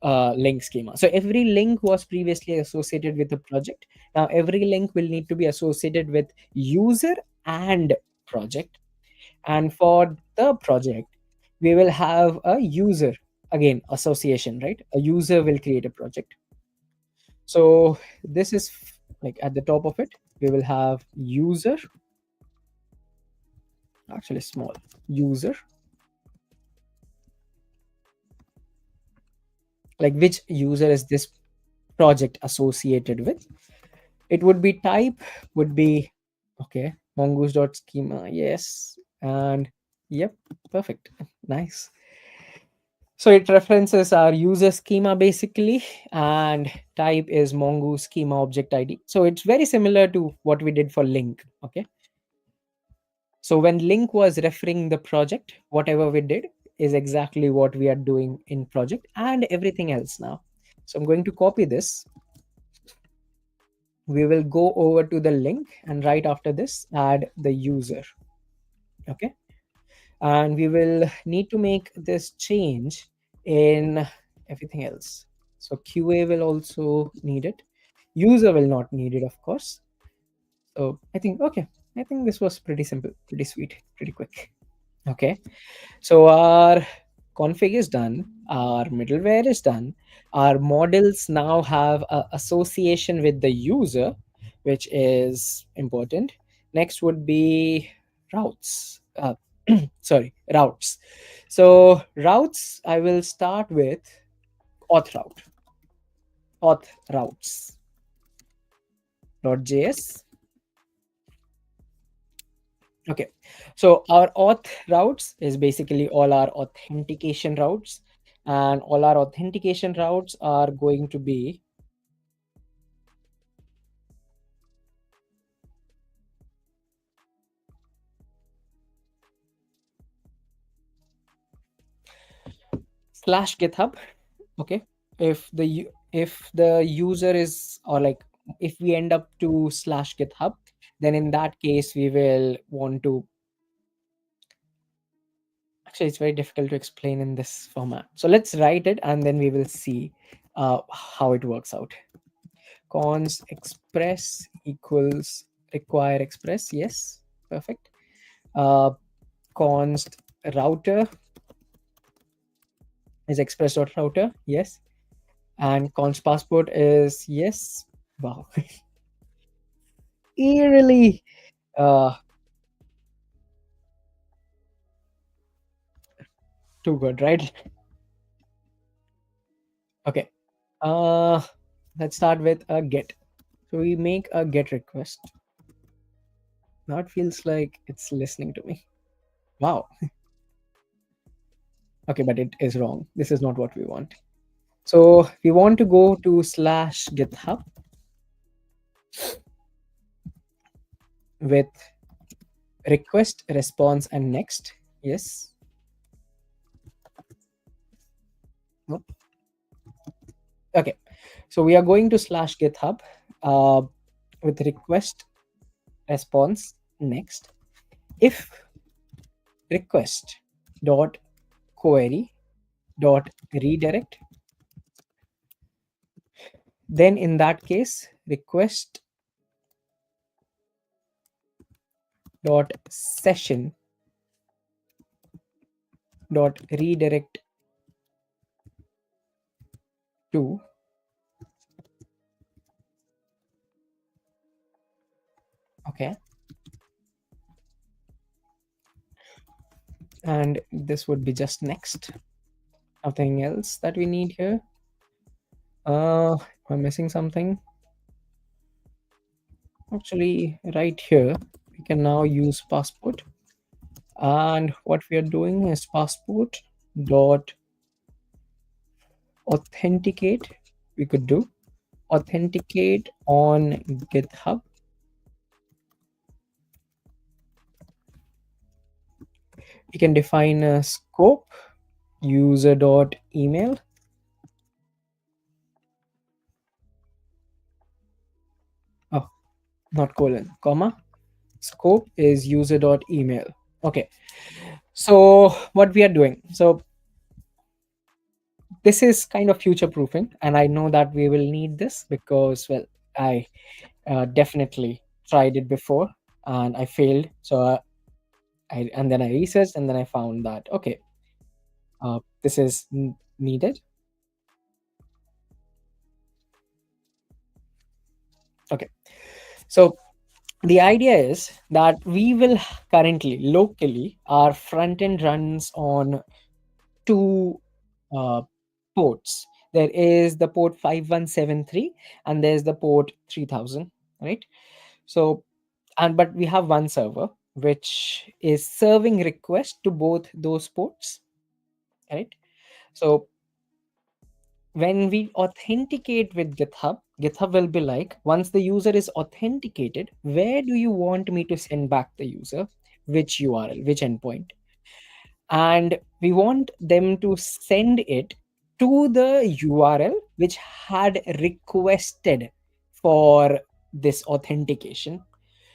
link schema. So every link was previously associated with the project. Now every link will need to be associated with user and project. And for the project, we will have a user, again, association, right? A user will create a project. So this is like at the top of it, we will have user, actually small, user, like which user is this project associated with. It would be type, would be, okay, mongoose.schema, yes. And Yep, perfect. Nice. So it references our user schema basically, and type is Mongo schema object ID. So it's very similar to what we did for link. Okay. So when link was referring the project, whatever we did is exactly what we are doing in project and everything else now. So I'm going to copy this. We will go over to the link and right after this, add the user. Okay. And we will need to make this change in everything else. So QA will also need it. User will not need it, of course. So I think, okay, I think this was pretty simple, pretty sweet, pretty quick. Okay. So our config is done, our middleware is done, our models now have a association with the user, which is important. Next would be routes. Sorry, routes. So routes, I will start with auth route, auth routes .js. Okay, so our auth routes is basically all our authentication routes, and all our authentication routes are going to be slash GitHub. Okay, if the user is, or like if we end up to slash GitHub, then in that case we will want to, actually it's very difficult to explain in this format. So let's write it and then we will see how it works out. Cons express equals require express. Yes, perfect. Uh, const router is express.router. Yes. And const passport is yes. Wow. Eerily uh, too good, right? Okay. Uh, let's start with a get. So we make a get request. Now it feels like it's listening to me. Wow. Okay, but it is wrong. This is not what we want. So we want to go to slash GitHub with request, response, and next. Yes. Nope. Okay. So we are going to slash GitHub with request, response, next. If request dot query dot redirect, then in that case request dot session dot redirect to, okay, and this would be just next. Nothing else that we need here. I'm missing something. Actually, right here we can now use passport, and what we are doing is passport dot authenticate. We could do authenticate on GitHub. We can define a scope user dot email. Oh, not colon, comma. Scope is user dot email. Okay. So what we are doing. So this is kind of future proofing, and I know that we will need this because, well, I definitely tried it before and I failed. So and then I researched and then I found that, okay, this is needed. Okay. So the idea is that we will currently locally our front end runs on two uh, ports. There is the port 5173 and there's the port 3000, right? So, and but we have one server which is serving request to both those ports, right? So when we authenticate with GitHub, GitHub will be like, once the user is authenticated, where do you want me to send back the user? Which URL, which endpoint? And we want them to send it to the URL which had requested for this authentication.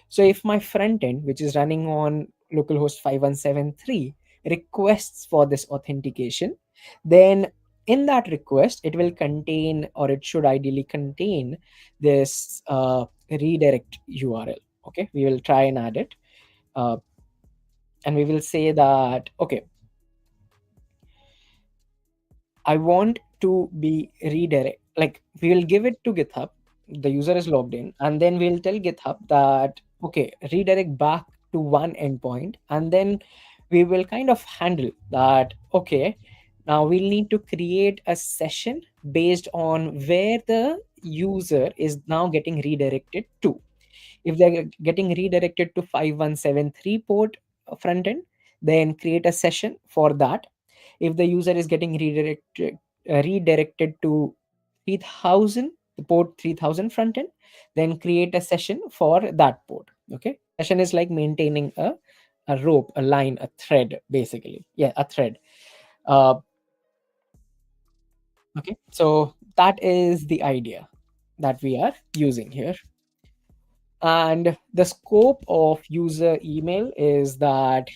So if my front end, which is running on localhost 5173, requests for this authentication, then in that request, it will contain, or it should ideally contain, this redirect URL. Okay, we will try and add it. Uh, and we will say that, okay, I want to be redirect. Like, we will give it to GitHub. The user is logged in, and then we'll tell GitHub that, okay, redirect back to one endpoint, and then we will kind of handle that. Okay, now we'll need to create a session based on where the user is now getting redirected to. If they're getting redirected to 5173 port front end, then create a session for that. If the user is getting redirected to 3000, the port 3000 front end, then create a session for that port. Okay, session is like maintaining a rope, a line, a thread, basically. Yeah, a thread. uh, okay, so that is the idea that we are using here. And the scope of user email is that,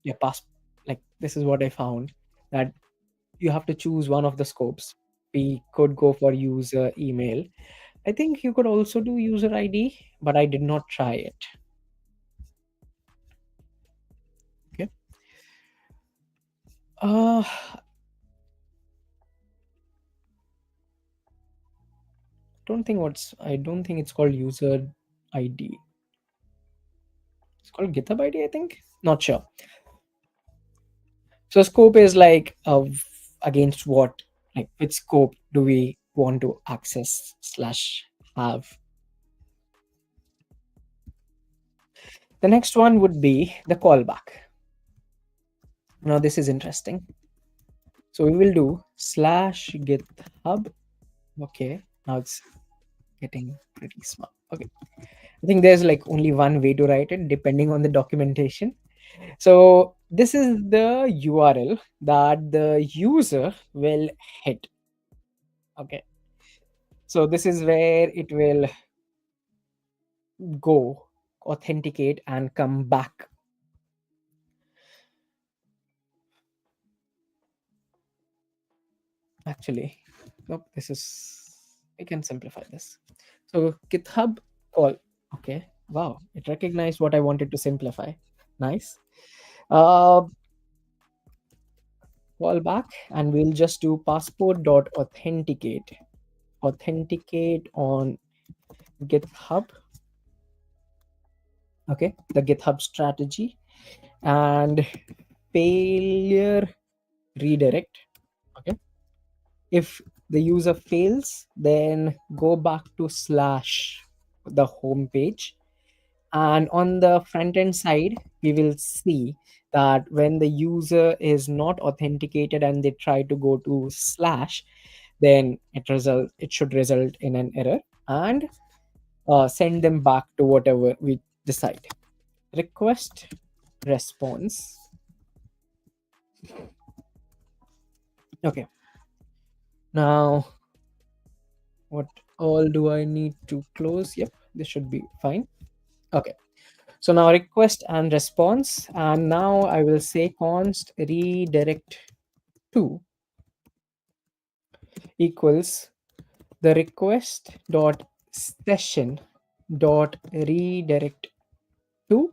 yeah, pass, like, this is what I found, that you have to choose one of the scopes. We could go for user email. I think you could also do user ID, but I did not try it. Okay. I don't think it's called user ID. It's called GitHub ID, I think. Not sure. So scope is like, against what, like which scope do we want to access slash have. The next one would be the callback. Now this is interesting. So we will do slash GitHub. Okay, now it's getting pretty smart. Okay, I think there's like only one way to write it depending on the documentation. So this is the URL that the user will hit. Okay, so this is where it will go, authenticate, and come back. Actually, nope, this is, we can simplify this. So GitHub call. Okay, wow, it recognized what I wanted to simplify. Nice. uh Call back, and we'll just do passport dot authenticate on GitHub. Okay, the GitHub strategy, and failure redirect. Okay, if the user fails, then go back to slash the home page. And on the front end side, we will see that when the user is not authenticated and they try to go to slash, then it should result in an error, and send them back to whatever we decide. Request response. Okay, now what all do I need to close? Yep, this should be fine. Okay, so now request and response, and now I will say const redirect to equals the request dot session dot redirect to,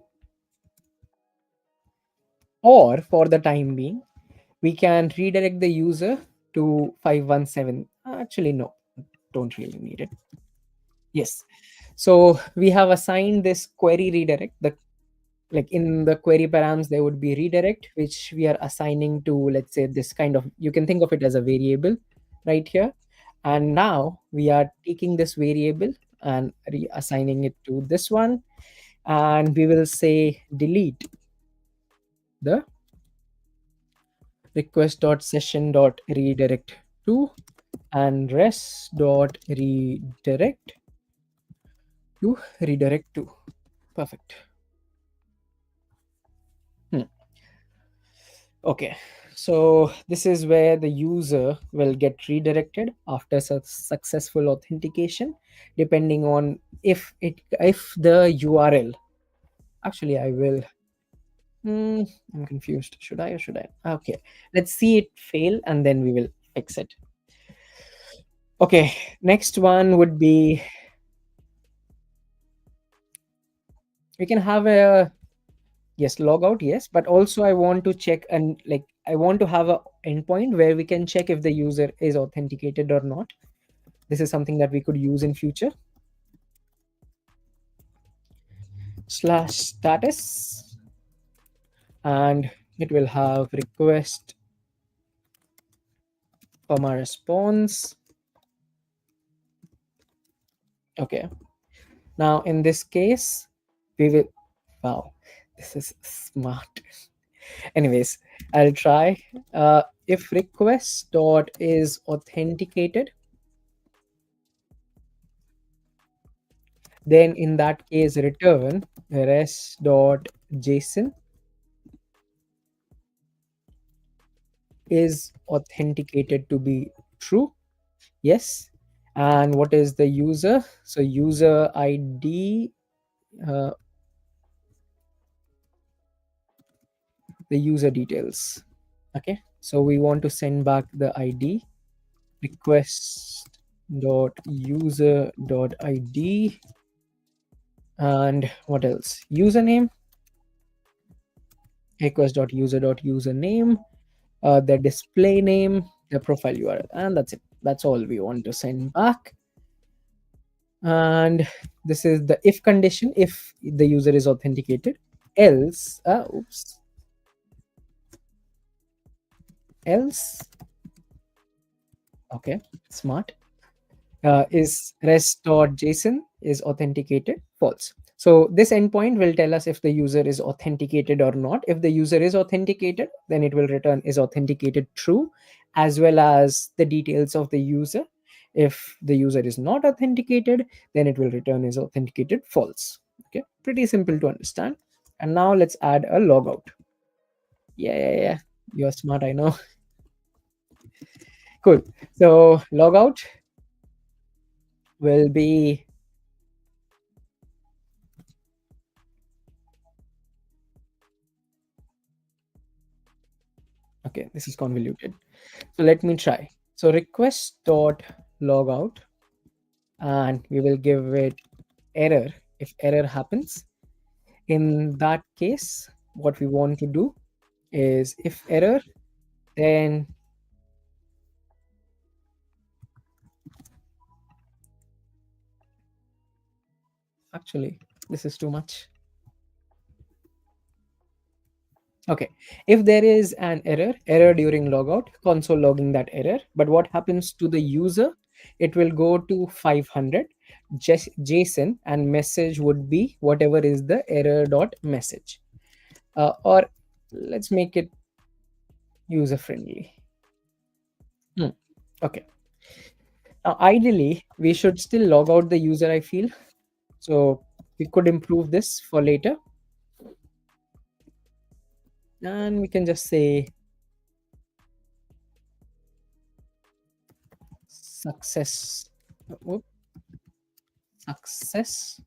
or for the time being we can redirect the user to 517. Actually, no, don't really need it. Yes, so we have assigned this query redirect. The, like, in the query params there would be redirect, which we are assigning to, let's say, this kind of, you can think of it as a variable right here. And now we are taking this variable and reassigning it to this one. And we will say delete the request.session.redirect to and rest.redirect to redirect to. Perfect. Hmm. Okay, so this is where the user will get redirected after successful authentication, depending on if the URL. Actually, I will. Hmm, I'm confused. Should I or should I? Okay, let's see it fail and then we will fix it. Okay, next one would be we can have a yes logout, yes, but also I want to check and like I want to have a endpoint where we can check if the user is authenticated or not. This is something that we could use in future. Slash status, and it will have request comma response. Okay, now in this case we will, wow, this is smart. Anyways, I'll try. If request dot is authenticated, then in that case return res dot json is authenticated to be true. Yes. And what is the user? So user ID, uh, the user details. Okay. So we want to send back the ID request dot user dot ID. And what else? Username, request dot user dot username, the display name, the profile URL, and that's it. That's all we want to send back. And this is the if condition, if the user is authenticated. Else, oops, else, okay, smart, is rest.json is authenticated false. So this endpoint will tell us if the user is authenticated or not. If the user is authenticated, then it will return is authenticated true, as well as the details of the user. If the user is not authenticated, then it will return is authenticated false. Okay, pretty simple to understand. And now let's add a logout. Yeah, you're smart, I know. Cool. So logout will be, okay, this is convoluted. So let me try. So request dot logout, and we will give it error if error happens. In that case, what we want to do is if error, then actually this is too much. Okay, if there is an error during logout, console logging that error. But what happens to the user? It will go to 500 JSON, and message would be whatever is the error dot message. Or let's make it user friendly. Okay. Now, ideally, we should still log out the user, I feel. So we could improve this for later. And we can just say success. Whoop, success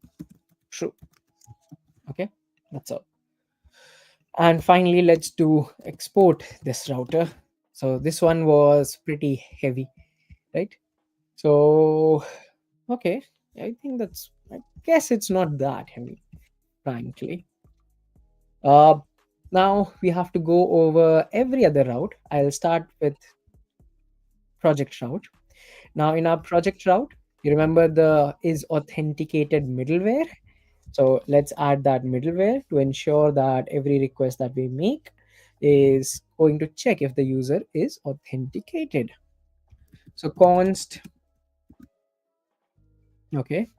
true. Okay, that's all. And finally, let's do export this router. So this one was pretty heavy, right? So, okay, I think that's, I guess it's not that heavy, frankly. Uh, Now we have to go over every other route. I'll start with project route. Now in our project route, you remember the is authenticated middleware. So let's add that middleware to ensure that every request that we make is going to check if the user is authenticated. So const, okay,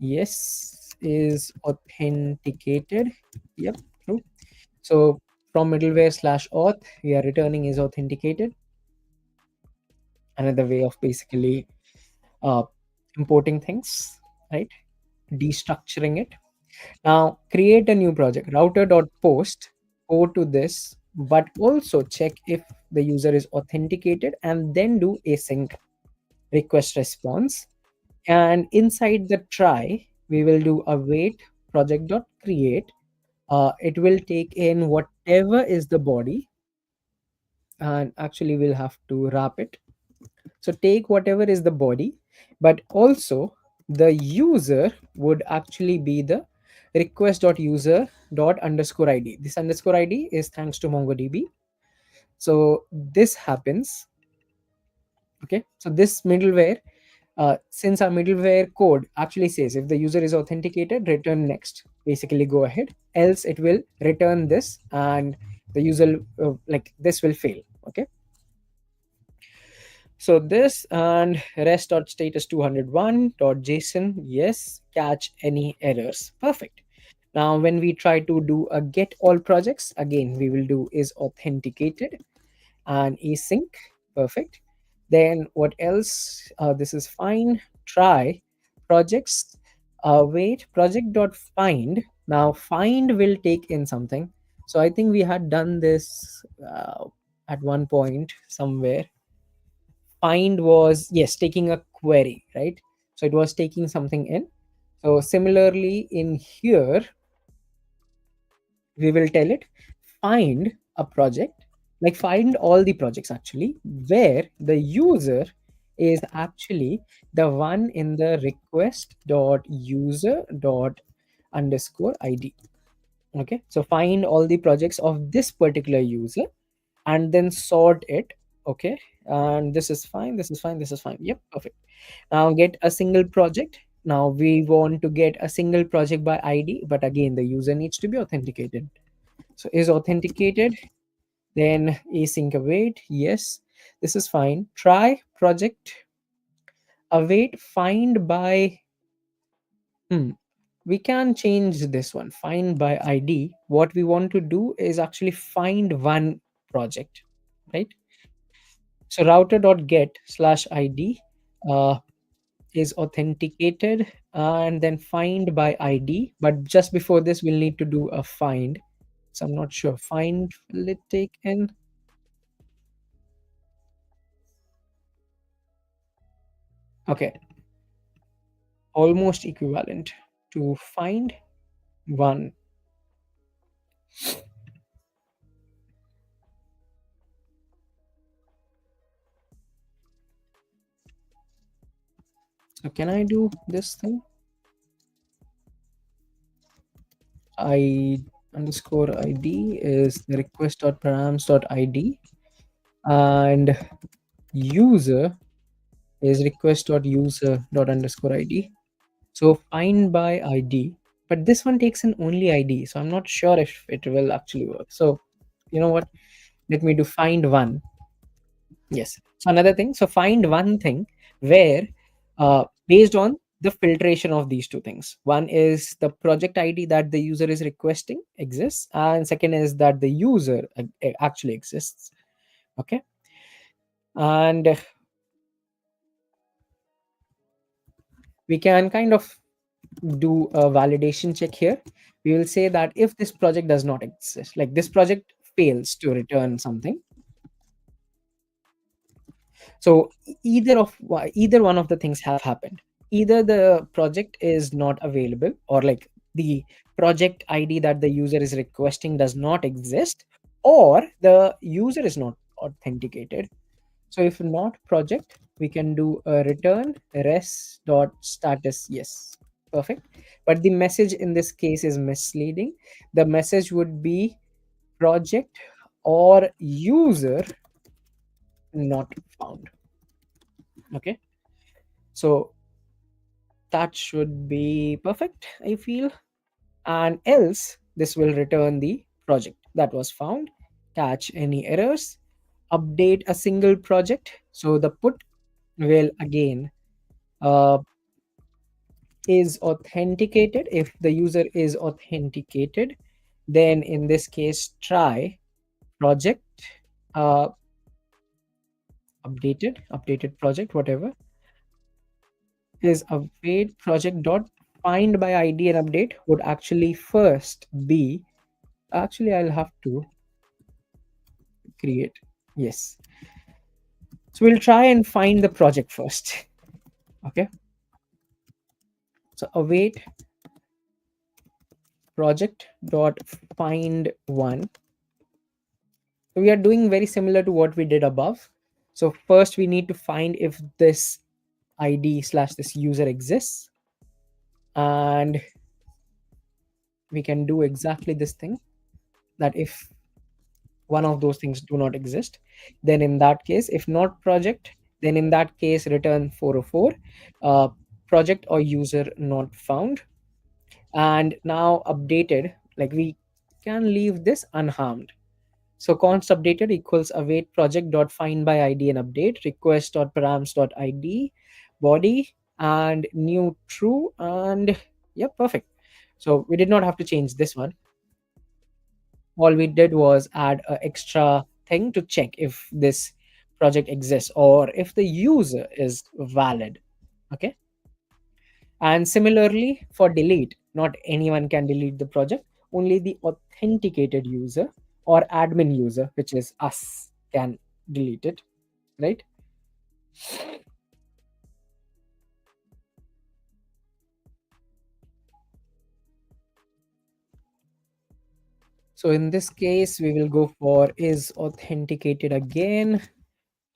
yes is authenticated. Yep, true. So from middleware slash auth, we are returning is authenticated. Another way of basically uh, importing things, right? Destructuring it. Now create a new project. Router.post, go to this, but also check if the user is authenticated and then do async request response. And inside the try, we will do await project.create. It will take in whatever is the body, and actually we'll have to wrap it. So take whatever is the body, but also the user would actually be the request.user._id. This underscore id is thanks to MongoDB. So this happens. Okay. So this middleware, since our middleware code actually says if the user is authenticated, return next. Basically, go ahead. Else, it will return this, and the user like this will fail. Okay. So this and rest.status 201.json, yes, catch any errors. Perfect. Now, when we try to do a get all projects, again, we will do is authenticated and async. Perfect. Then what else? This is fine. Try projects. Wait, project.find. Now, find will take in something. So I think we had done this at one point somewhere. Find was, yes, taking a query, right? So it was taking something in. So similarly in here, we will tell it find a project, like find all the projects actually where the user is actually the one in the request dot user dot underscore id. Okay, so find all the projects of this particular user and then sort it. Okay, and this is fine, this is fine, this is fine. Yep, perfect. Now get a single project. Now we want to get a single project by id, but again the user needs to be authenticated. So is authenticated, then async await, yes, this is fine. Try project await find by, hmm, we can change this one, find by id. What we want to do is actually find one project, right? So router.get slash id uh, is authenticated and then find by id, but just before this we'll need to do a find. So I'm not sure, find will it take in? Okay, almost equivalent to find one. So can I do this thing? I underscore id is the request.params.id and user is request.user.underscore id. So find by id, but this one takes in only id, so I'm not sure if it will actually work. So you know what, let me do find one. Yes. So another thing, so find one thing where based on the filtration of these two things. One is the project ID that the user is requesting exists, and second is that the user actually exists. Okay. And we can kind of do a validation check here. We will say that if this project does not exist, like this project fails to return something, so either one of the things have happened. Either the project is not available, or like the project ID that the user is requesting does not exist, or the user is not authenticated. So if not project, we can do a return res dot status yes. Perfect. But the message in this case is misleading. The message would be project or user not found. Okay. So that should be perfect, I feel. And else, this will return the project that was found, catch any errors, update a single project. So the put will again uh, is authenticated. If the user is authenticated, then in this case, try project uh, updated project, whatever is await project dot find by ID and update would actually first be, actually I'll have to create, yes. So we'll try and find the project first. Okay. So await project dot find one. So we are doing very similar to what we did above. So first we need to find if this ID slash this user exists, and we can do exactly this thing, that if one of those things do not exist, then in that case, if not project, then in that case return 404, uh, project or user not found. And now updated, like we can leave this unharmed. So const updated equals await project dot find by ID and update request dot params dot ID body and new true, and yeah, perfect. So we did not have to change this one. All we did was add an extra thing to check if this project exists or if the user is valid. Okay. And similarly for delete, not anyone can delete the project, only the authenticated user or admin user, which is us, can delete it, right? So in this case, we will go for is authenticated again,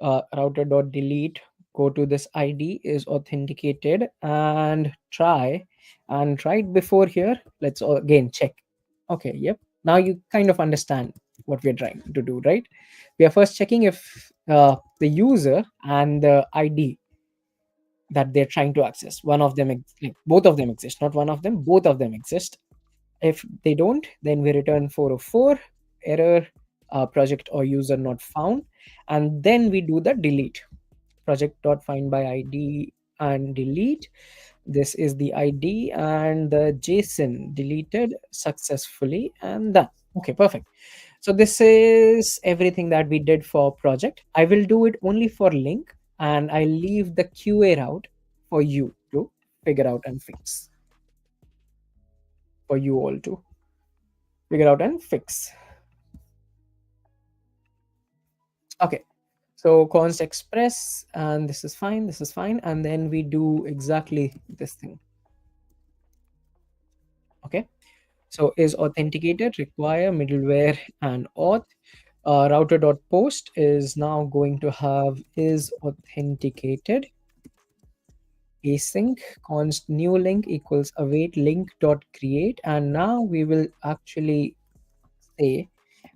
router.delete, go to this ID is authenticated and try. And right before here, let's again check. Okay, yep. Now you kind of understand what we're trying to do, right? We are first checking if the user and the ID that they're trying to access, one of them, like both of them exist, not one of them, both of them exist. If they don't, then we return 404 error, project or user not found, and then we do the delete project dot find by ID and delete. This is the ID and the JSON deleted successfully and done. Okay, perfect. So this is everything that we did for project. I will do it only for link, and I leave the QA route for you to figure out and fix, for you all to figure out and fix. Okay. So const express, and this is fine, this is fine, and then we do exactly this thing. Okay. So is authenticated require middleware and auth. Router.post is now going to have is authenticated async const new link equals await link dot create, and now we will actually say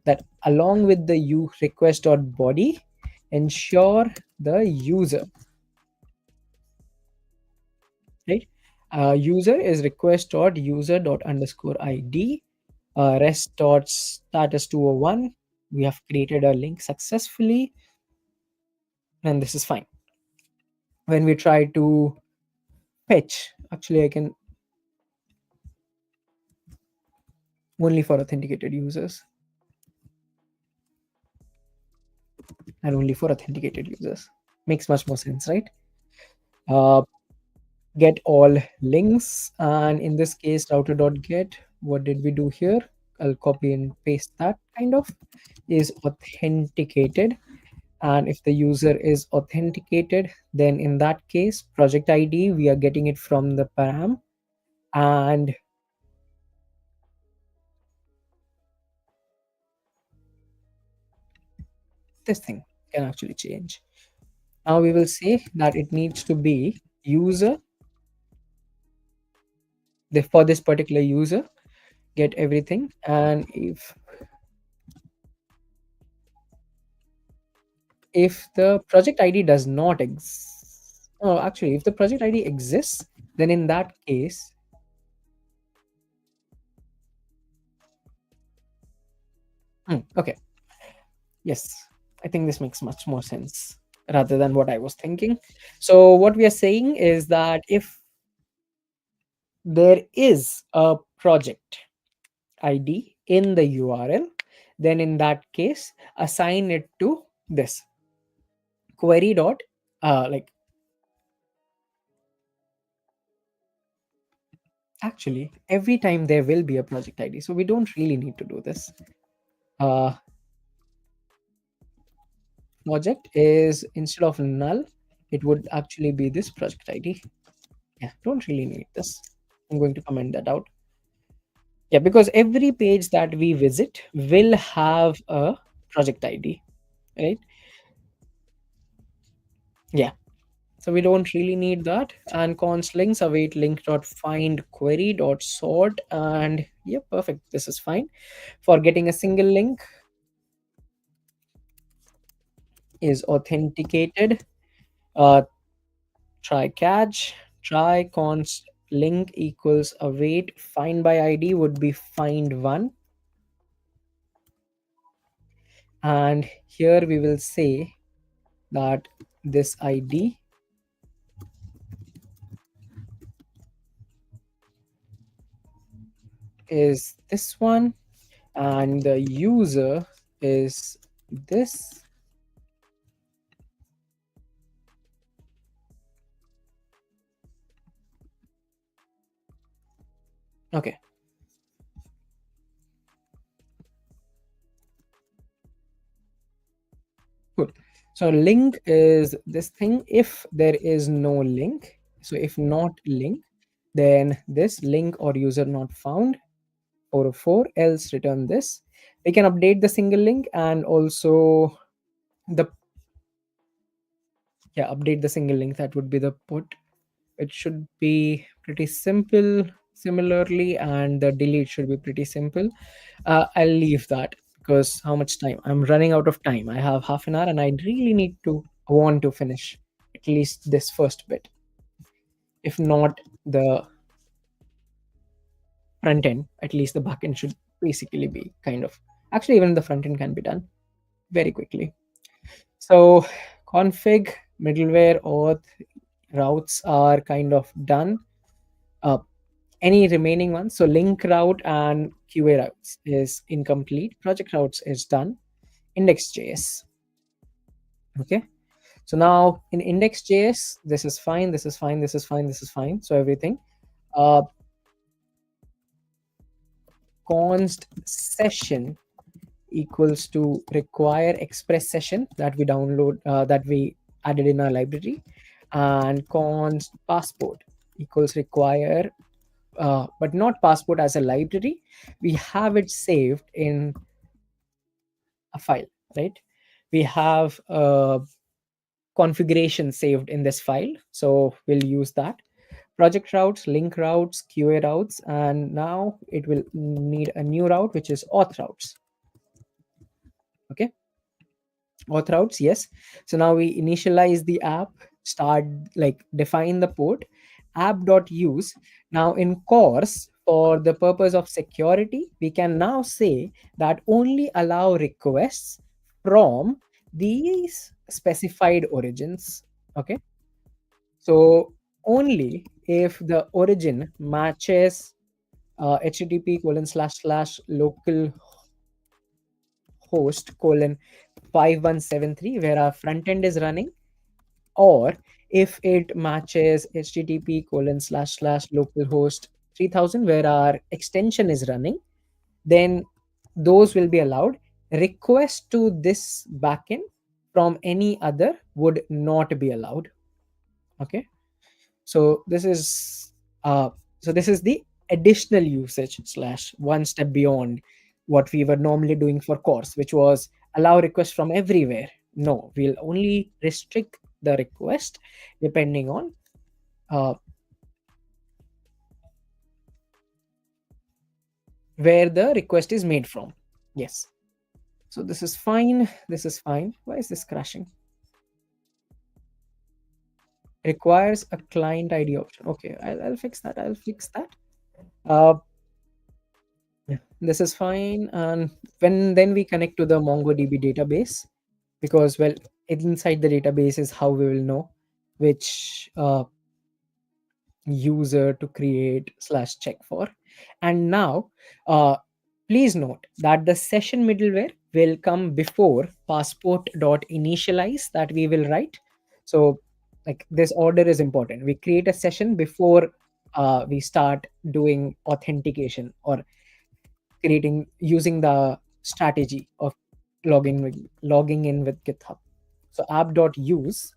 that along with the u request dot body, ensure the user, right? User is request dot user dot underscore id, rest dot status 201. We have created a link successfully, and this is fine. When we try to fetch, actually I can only for authenticated users, and only for authenticated users makes much more sense, right? uh, get all links, and in this case router.get, what did we do here? I'll copy and paste that, kind of is authenticated. And if the user is authenticated, then in that case project ID we are getting it from the param, and this thing can actually change. Now we will say that it needs to be user, for this particular user, get everything. And if the project ID does not exist, oh actually if the project ID exists, then in that case, okay, yes, I think this makes much more sense rather than what I was thinking. So what we are saying is that if there is a project ID in the URL, then in that case, assign it to this query dot like actually every time there will be a project ID, so we don't really need to do this. Uh, Project is instead of null, it would actually be this project ID. Yeah, don't really need this. I'm going to comment that out. Yeah, because every page that we visit will have a project ID, right? Yeah. So we don't really need that. And const links await link dot find query dot sort, and yeah, perfect. This is fine. For getting a single link is authenticated. Uh, Try catch. Try const link equals await find by ID would be find one, and here we will say that this ID is this one and the user is this. Okay, cool. So link is this thing if there is no link. So if not link, then this link or user not found 404, else return this. We can update the single link and also the yeah, update the single link. That would be the put. It should be pretty simple similarly, and the delete should be pretty simple. I'll leave that because how much time? I'm running out of time. I have half an hour and I really need to want to finish at least this first bit. If not the front end, at least the back end should basically be kind of, actually even the front end can be done very quickly. So config, middleware, auth, routes are kind of done. Uh, any remaining ones, so link route and QA routes is incomplete. Project routes is done. Index.js. Okay. So now in index.js, this is fine, this is fine, this is fine, this is fine. So everything. Uh, const session equals to require express session that we download, that we added in our library, and const passport equals require, but not passport as a library. We have it saved in a file, right? We have a configuration saved in this file, so we'll use that. Project routes, link routes, QA routes, and now it will need a new route, which is auth routes. Okay, auth routes, yes. So now we initialize the app, start like define the port, app.use. Now in course, for the purpose of security, we can now say that only allow requests from these specified origins. Okay, so only if the origin matches http colon slash slash local host colon 5173 where our front end is running, or if it matches http colon slash slash localhost 3000 where our extension is running, then those will be allowed. Request to this backend from any other would not be allowed. Okay, so this is uh, so this is the additional usage slash one step beyond what we were normally doing for course, which was allow requests from everywhere. No, we'll only restrict the request depending on uh, where the request is made from. Yes, so this is fine, this is fine. Why is this crashing? Requires a client ID option. Okay, I'll fix that, I'll fix that. uh, Yeah, this is fine. And when then we connect to the MongoDB database, because well, inside the database is how we will know which user to create slash check for. And now, uh, please note that the session middleware will come before passport.initialize that we will write. So, like, this order is important. We create a session before we start doing authentication or creating using the strategy of logging in with GitHub. So app.use,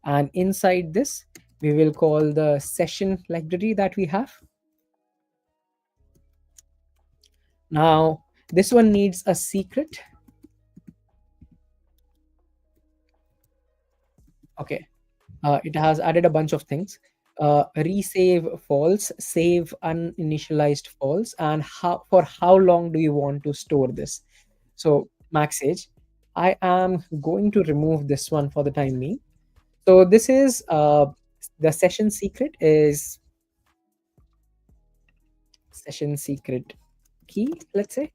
and inside this we will call the session library that we have. Now this one needs a secret. Okay, it has added a bunch of things. Resave false, save uninitialized false, and how long do you want to store this? So max age, I am going to remove this one for the time being. So this is the session secret is session secret key, let's say.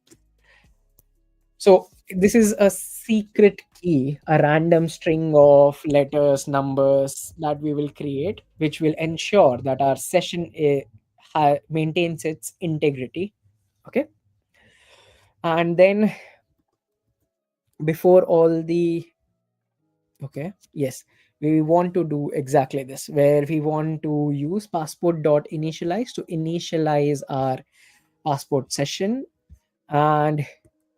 So this is a secret key, a random string of letters, numbers that we will create, which will ensure that our session maintains its integrity. Okay. And then before all the, okay, yes, we want to do exactly this, where we want to use passport.initialize to initialize our passport session, and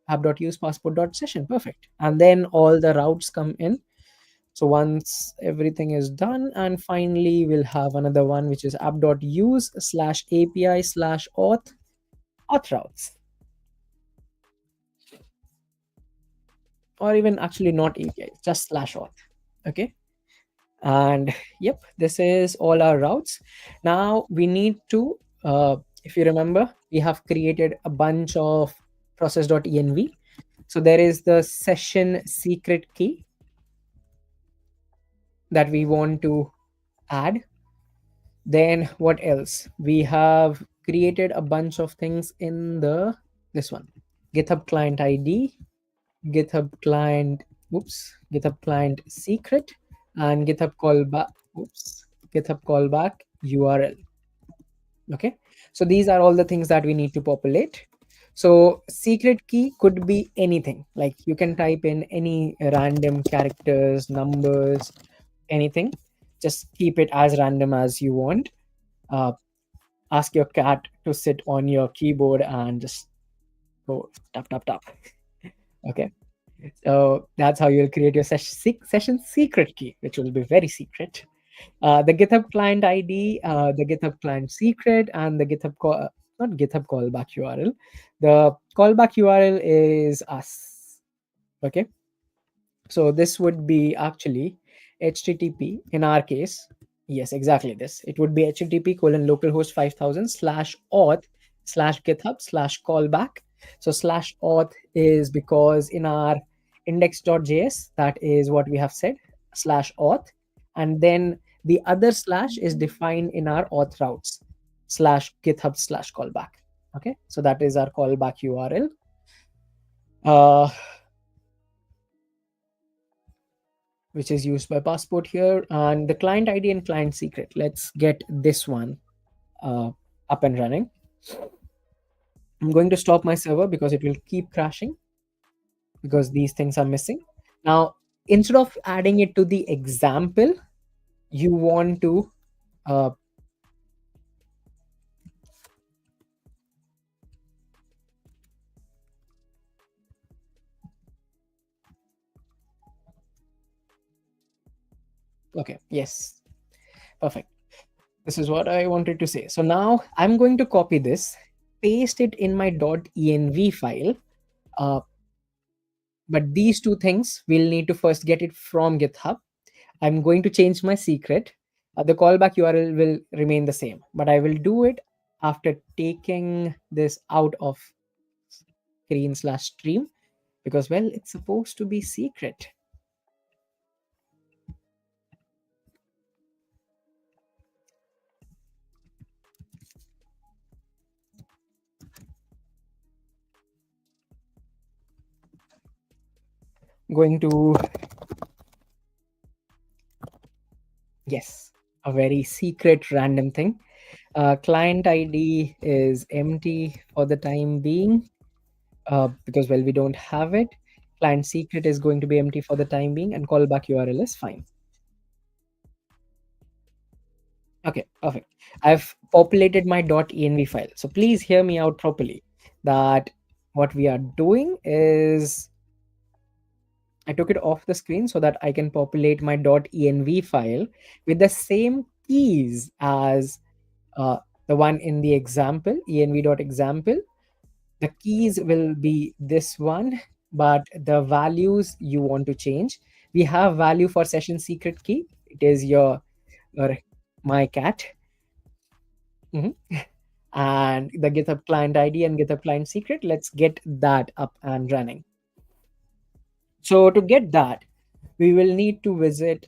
app.use passport.session. Perfect. And then all the routes come in. So once everything is done, and finally we'll have another one which is app.use slash API slash auth routes, or even actually not API, just slash auth. Okay. And yep, this is all our routes. Now we need to, if you remember, we have created a bunch of process.env. So there is the session secret key that we want to add. Then what else? We have created a bunch of things in the this one, GitHub client ID, GitHub client, oops, GitHub client secret, and GitHub callback, oops, GitHub callback URL. Okay, so these are all the things that we need to populate. So secret key could be anything, like you can type in any random characters, numbers, anything. Just keep it as random as you want. uh, Ask your cat to sit on your keyboard and just go tap tap tap. Okay, so that's how you'll create your session secret key, which will be very secret. The GitHub client ID, the GitHub client secret, and the not GitHub callback URL. The callback URL is us. Okay, so this would be actually HTTP in our case. Yes, exactly this. It would be HTTP colon localhost 5000 slash auth slash GitHub slash callback. So slash auth is because in our index.js, that is what we have said, slash auth. And then the other slash is defined in our auth routes slash GitHub slash callback. Okay, so that is our callback URL. Which is used by passport here, and the client ID and client secret. Let's get this one up and running. I'm going to stop my server because it will keep crashing because these things are missing. Now, instead of adding it to the example, you want to uh, okay, yes, perfect. This is what I wanted to say. So now I'm going to copy this, paste it in my .env file. uh, but these two things we'll need to first get it from GitHub. I'm going to change my secret. The callback URL will remain the same, but I will do it after taking this out of screen slash stream because, well, it's supposed to be secret. Going to, yes, a very secret random thing. Client ID is empty for the time being, because, well, we don't have it. Client secret is going to be empty for the time being, and callback URL is fine. Okay, perfect. I've populated my .env file. So please hear me out properly. That what we are doing is I took it off the screen so that I can populate my .env file with the same keys as uh, the one in the example, env.example. The keys will be this one, but the values you want to change. We have value for session secret key. It is your my cat. Mhm. And the GitHub client ID and GitHub client secret. Let's get that up and running. So to get that, we will need to visit,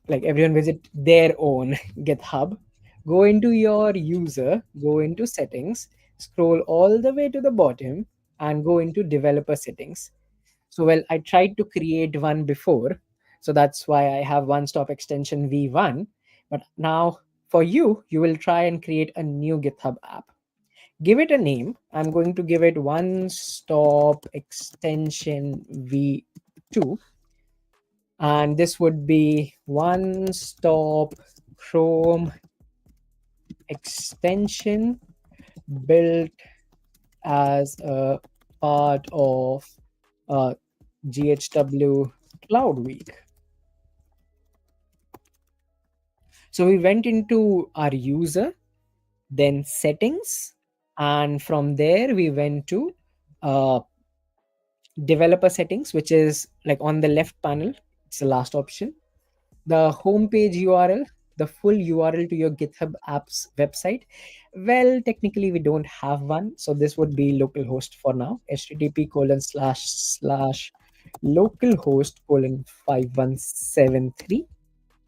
like everyone visit their own GitHub, go into your user, go into settings, scroll all the way to the bottom, and go into developer settings. So, well, I tried to create one before, so that's why I have one stop extension v1. But now for you, you will try and create a new GitHub app. Give it a name. I'm going to give it one stop extension v2, and this would be one stop Chrome extension built as a part of GHW Cloud Week. So we went into our user, then settings, and from there we went to uh, developer settings, which is like on the left panel. It's the last option. The homepage URL, the full URL to your GitHub apps website. Well, technically we don't have one, so this would be localhost for now. HTTP colon slash slash localhost colon 5173.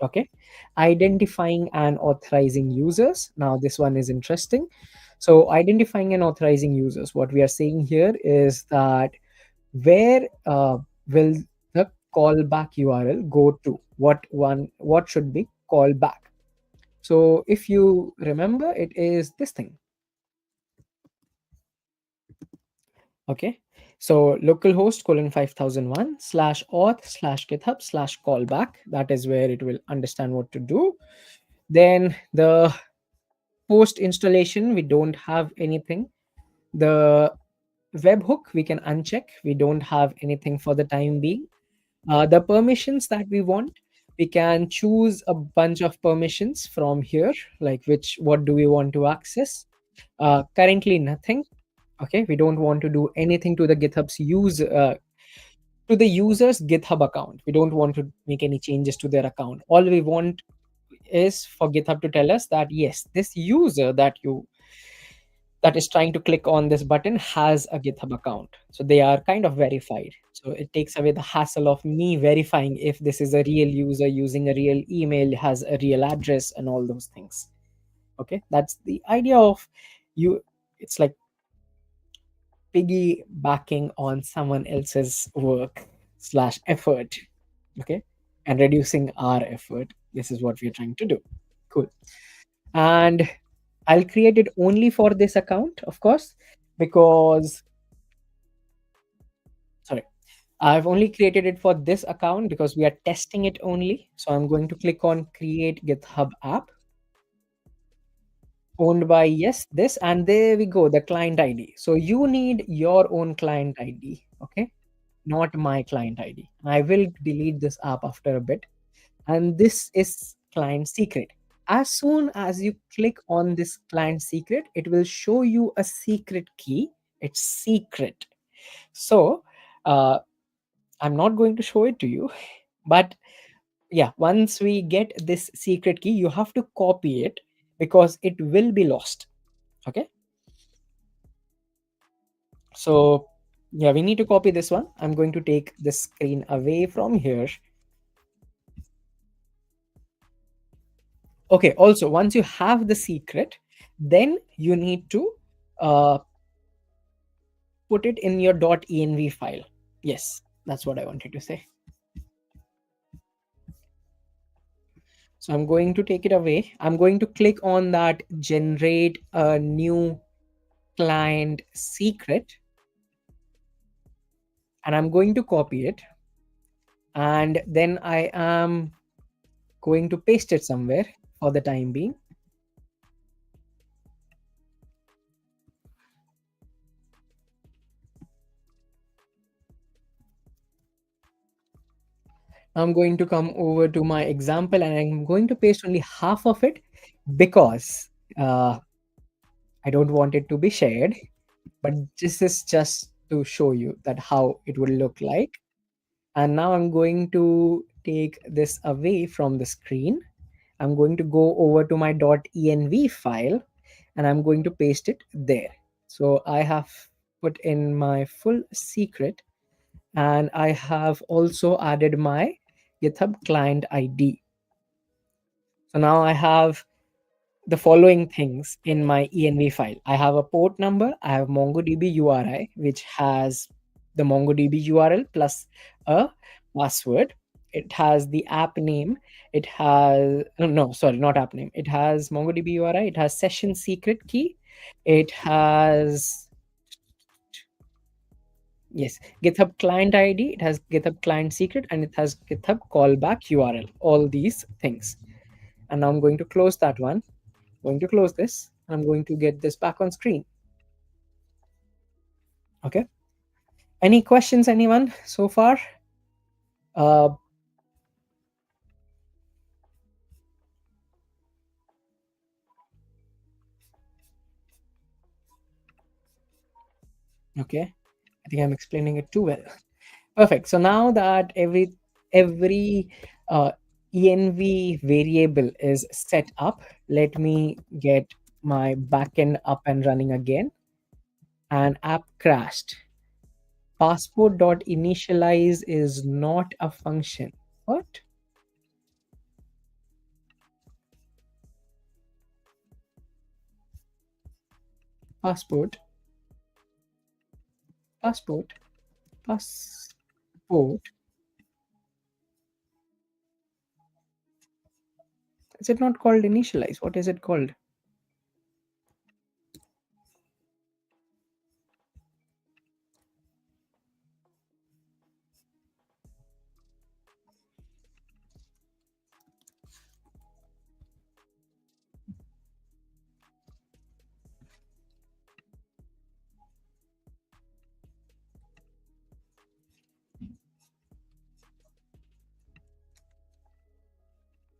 Okay. Identifying and authorizing users. Now this one is interesting. So identifying and authorizing users, what we are saying here is that where will the callback URL go to? What should be callback? So if you remember, it is this thing. Okay. So localhost colon 5001 slash auth slash GitHub slash callback. That is where it will understand what to do. Then the post installation, we don't have anything. The webhook, we can uncheck. We don't have anything for the time being. The permissions that we want, we can choose a bunch of permissions from here, like what do we want to access. Currently nothing. Okay, we don't want to do anything to the GitHub's to the user's GitHub account. We don't want to make any changes to their account. All we want is for GitHub to tell us that yes, this user that is trying to click on this button has a GitHub account. So they are kind of verified. So it takes away the hassle of me verifying if this is a real user using a real email, has a real address, and all those things. Okay, that's the idea of you. It's like piggybacking on someone else's work slash effort. Okay, and reducing our effort. This is what we're trying to do. Cool. And I'll create it only for this account, of course, because sorry, I've only created it for this account because we are testing it only. So I'm going to click on create GitHub app owned by yes, this, and there we go, the client ID. So you need your own client ID, okay? Not my client ID. I will delete this app after a bit. And this is client secret. As soon as you click on this client secret, it will show you a secret key. It's secret. So I'm not going to show it to you, but yeah, once we get this secret key, you have to copy it because it will be lost. Okay. So yeah, we need to copy this one. I'm going to take the screen away from here. Okay, also once you have the secret, then you need to uh, put it in your .env file. Yes, that's what I wanted to say. So I'm going to take it away. I'm going to click on that generate a new client secret, and I'm going to copy it, and then I am going to paste it somewhere for the time being. I'm going to come over to my example, and I'm going to paste only half of it because uh, I don't want it to be shared. But this is just to show you that how it will look like. And now I'm going to take this away from the screen. I'm going to go over to my .env file, and I'm going to paste it there. So I have put in my full secret, and I have also added my GitHub client ID. So now I have the following things in my env file. I have a port number, I have MongoDB URI, which has the MongoDB URL plus a password. It has the app name. It has no, sorry, not app name. It has MongoDB URI. It has session secret key. It has, yes, GitHub client ID. It has GitHub client secret, and it has GitHub callback URL. All these things. And now I'm going to close that one. Going to close this. I'm going to get this back on screen. Okay. Any questions, anyone so far? Uh, okay. I think I'm explaining it too well. Perfect. So now that every uh, env variable is set up, let me get my backend up and running again. And app crashed. Passport.initialize is not a function. What? Passport, passport, passport. Is it not called initialize? What is it called?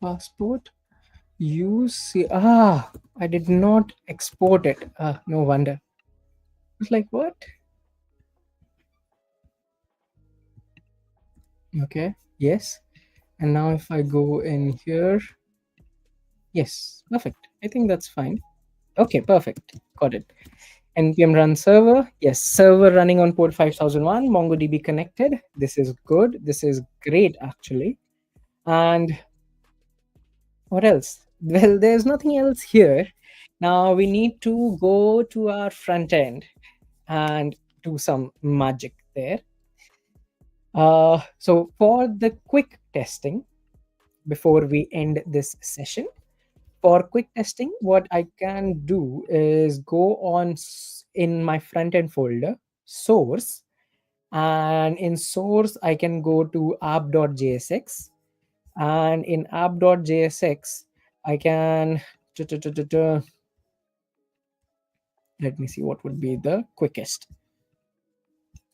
Passport use. I did not export it. No wonder. It's like what? Okay. Yes. And now if I go in here, yes, perfect. I think that's fine. Okay, perfect. Got it. npm run server. Yes, server running on port 5001. MongoDB connected. This is good. This is great actually. And what else? Well, there's nothing else here. Now we need to go to our front end and do some magic there. So for the quick testing, before we end this session, for quick testing, what I can do is go on in my front end folder, source, and in source, I can go to app.jsx, and in app.jsx, I can let me see what would be the quickest.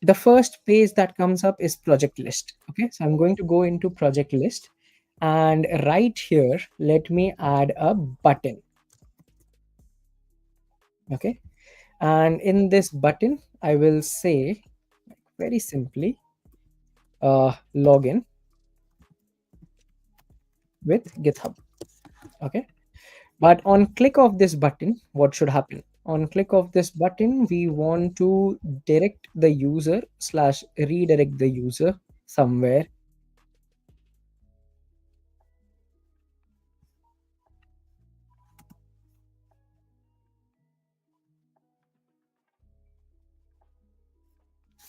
The first page that comes up is project list. Okay, so I'm going to go into project list, and right here let me add a button. Okay, and in this button I will say very simply login with GitHub. Okay, but on click of this button, what should happen? On click of this button, we want to direct the user slash redirect the user somewhere.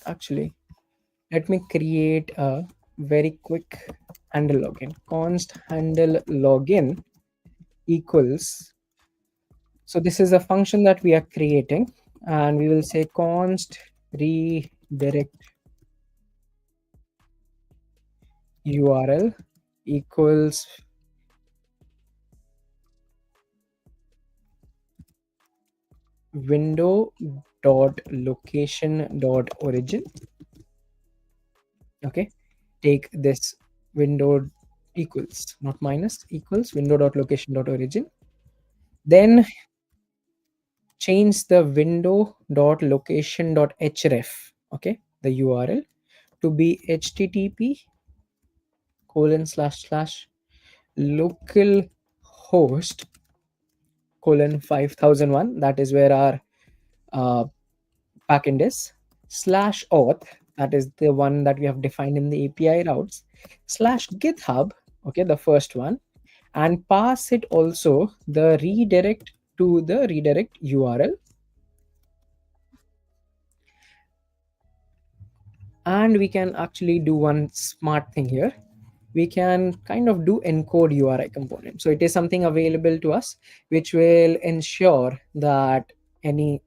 Actually, let me create a very quick handle login. Const handle login equals, so this is a function that we are creating, and we will say const redirect URL equals window dot location dot origin. Okay, take this window equals, not minus, equals window dot location dot origin. Then change the window dot location dot href, okay, the URL, to be http colon slash slash local host colon 5001, that is where our uh, backend is, slash auth, that is the one that we have defined in the API routes, slash github, okay, the first one, and pass it also the redirect to the redirect URL. And we can actually do one smart thing here. We can kind of do encode URI component. So it is something available to us, which will ensure that any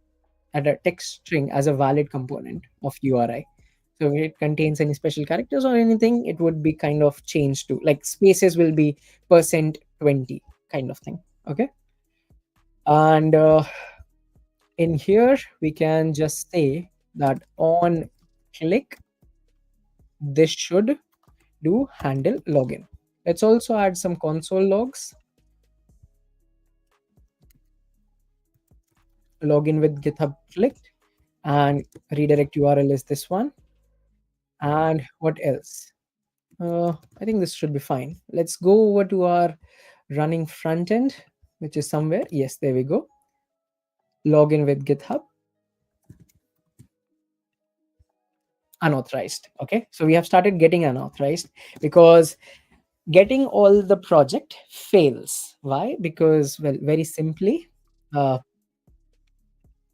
at a text string as a valid component of URI. So if it contains any special characters or anything, it would be kind of changed to, like, spaces will be %20 kind of thing. Okay. And in here, we can just say that on click, this should do handle login. Let's also add some console logs. Login with GitHub clicked, and redirect URL is this one. And what else? I think this should be fine. Let's go over to our running front end, which is somewhere. Yes, there we go. Login with GitHub. Unauthorized. Okay, so we have started getting unauthorized because getting all the project fails. Why? Because, well, very simply, uh,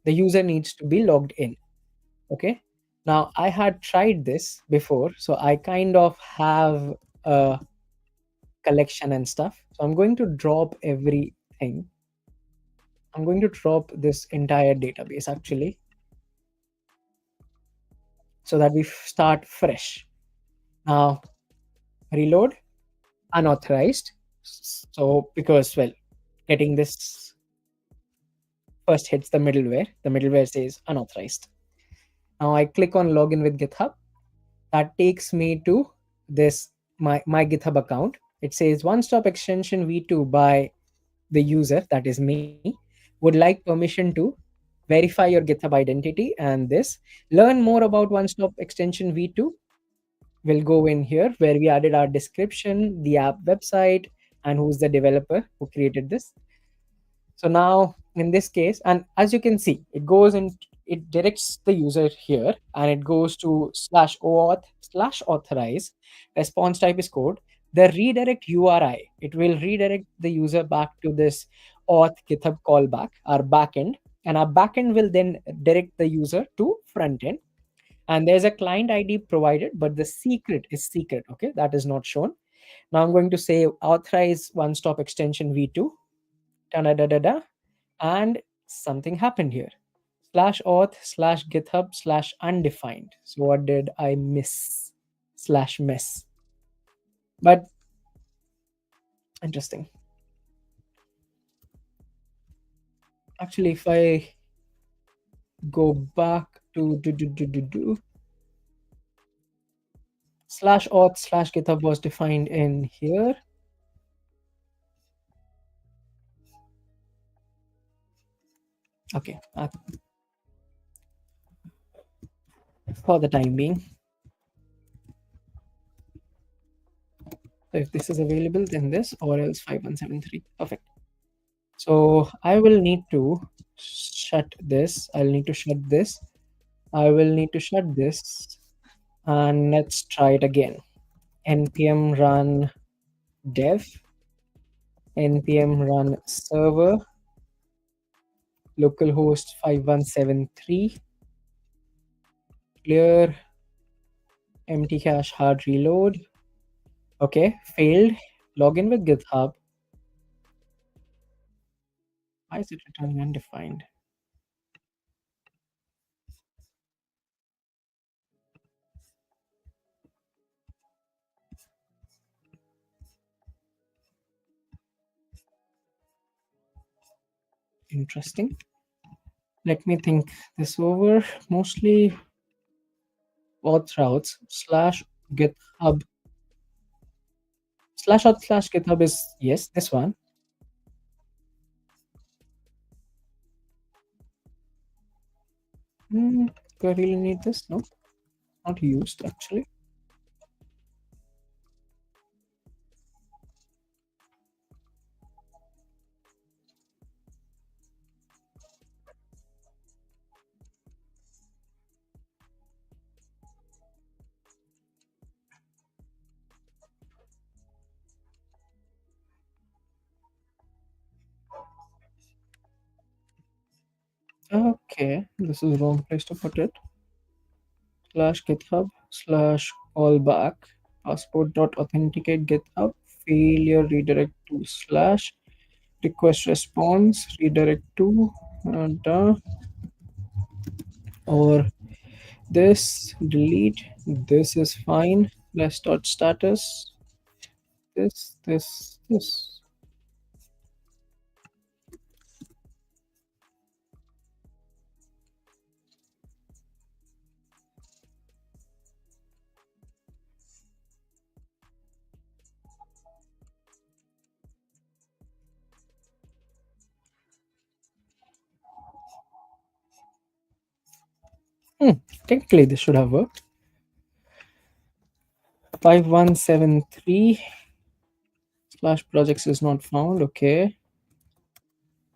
the user needs to be logged in. Okay, now I had tried this before, so I kind of have a collection and stuff. So I'm going to drop everything. I'm going to drop this entire database actually, so that we start fresh. Now reload, unauthorized. So because, well, getting this first hits the middleware. The middleware says unauthorized. Now I click on login with GitHub. That takes me to this my GitHub account. It says one stop extension v2 by the user, that is me, would like permission to verify your GitHub identity and this. Learn more about one stop extension v2. We'll go in here where we added our description, the app website, and who's the developer who created this. So now in this case, and as you can see, it goes in, it directs the user here, and it goes to slash auth slash authorize. Response type is code. The redirect URI, it will redirect the user back to this auth GitHub callback, our backend, and our backend will then direct the user to front end. And there's a client ID provided, but the secret is secret. Okay, that is not shown. Now I'm going to say authorize one stop extension v2. Da da da da da, and something happened here. Slash auth slash GitHub slash undefined. So what did I miss? Slash mess. But interesting. Actually, if I go back to slash auth slash GitHub was defined in here. Okay, for the time being. So if this is available, then this, or else 5173. Perfect. So I will need to shut this. I'll need to shut this. I will need to shut this. And let's try it again. npm run dev, npm run server, localhost 5173, clear empty cache hard reload, Okay, failed. Login with GitHub. Why is it returning undefined? Interesting. Let me think this over. Mostly auth routes slash GitHub slash auth slash GitHub is yes, this one. Do I really need this? No, not used actually. Okay, this is the wrong place to put it. Slash GitHub slash callback passport dot authenticate GitHub failure redirect to slash request response redirect to or this delete this is fine slash dot status this. Technically this should have worked. 5173 slash projects is not found. Okay,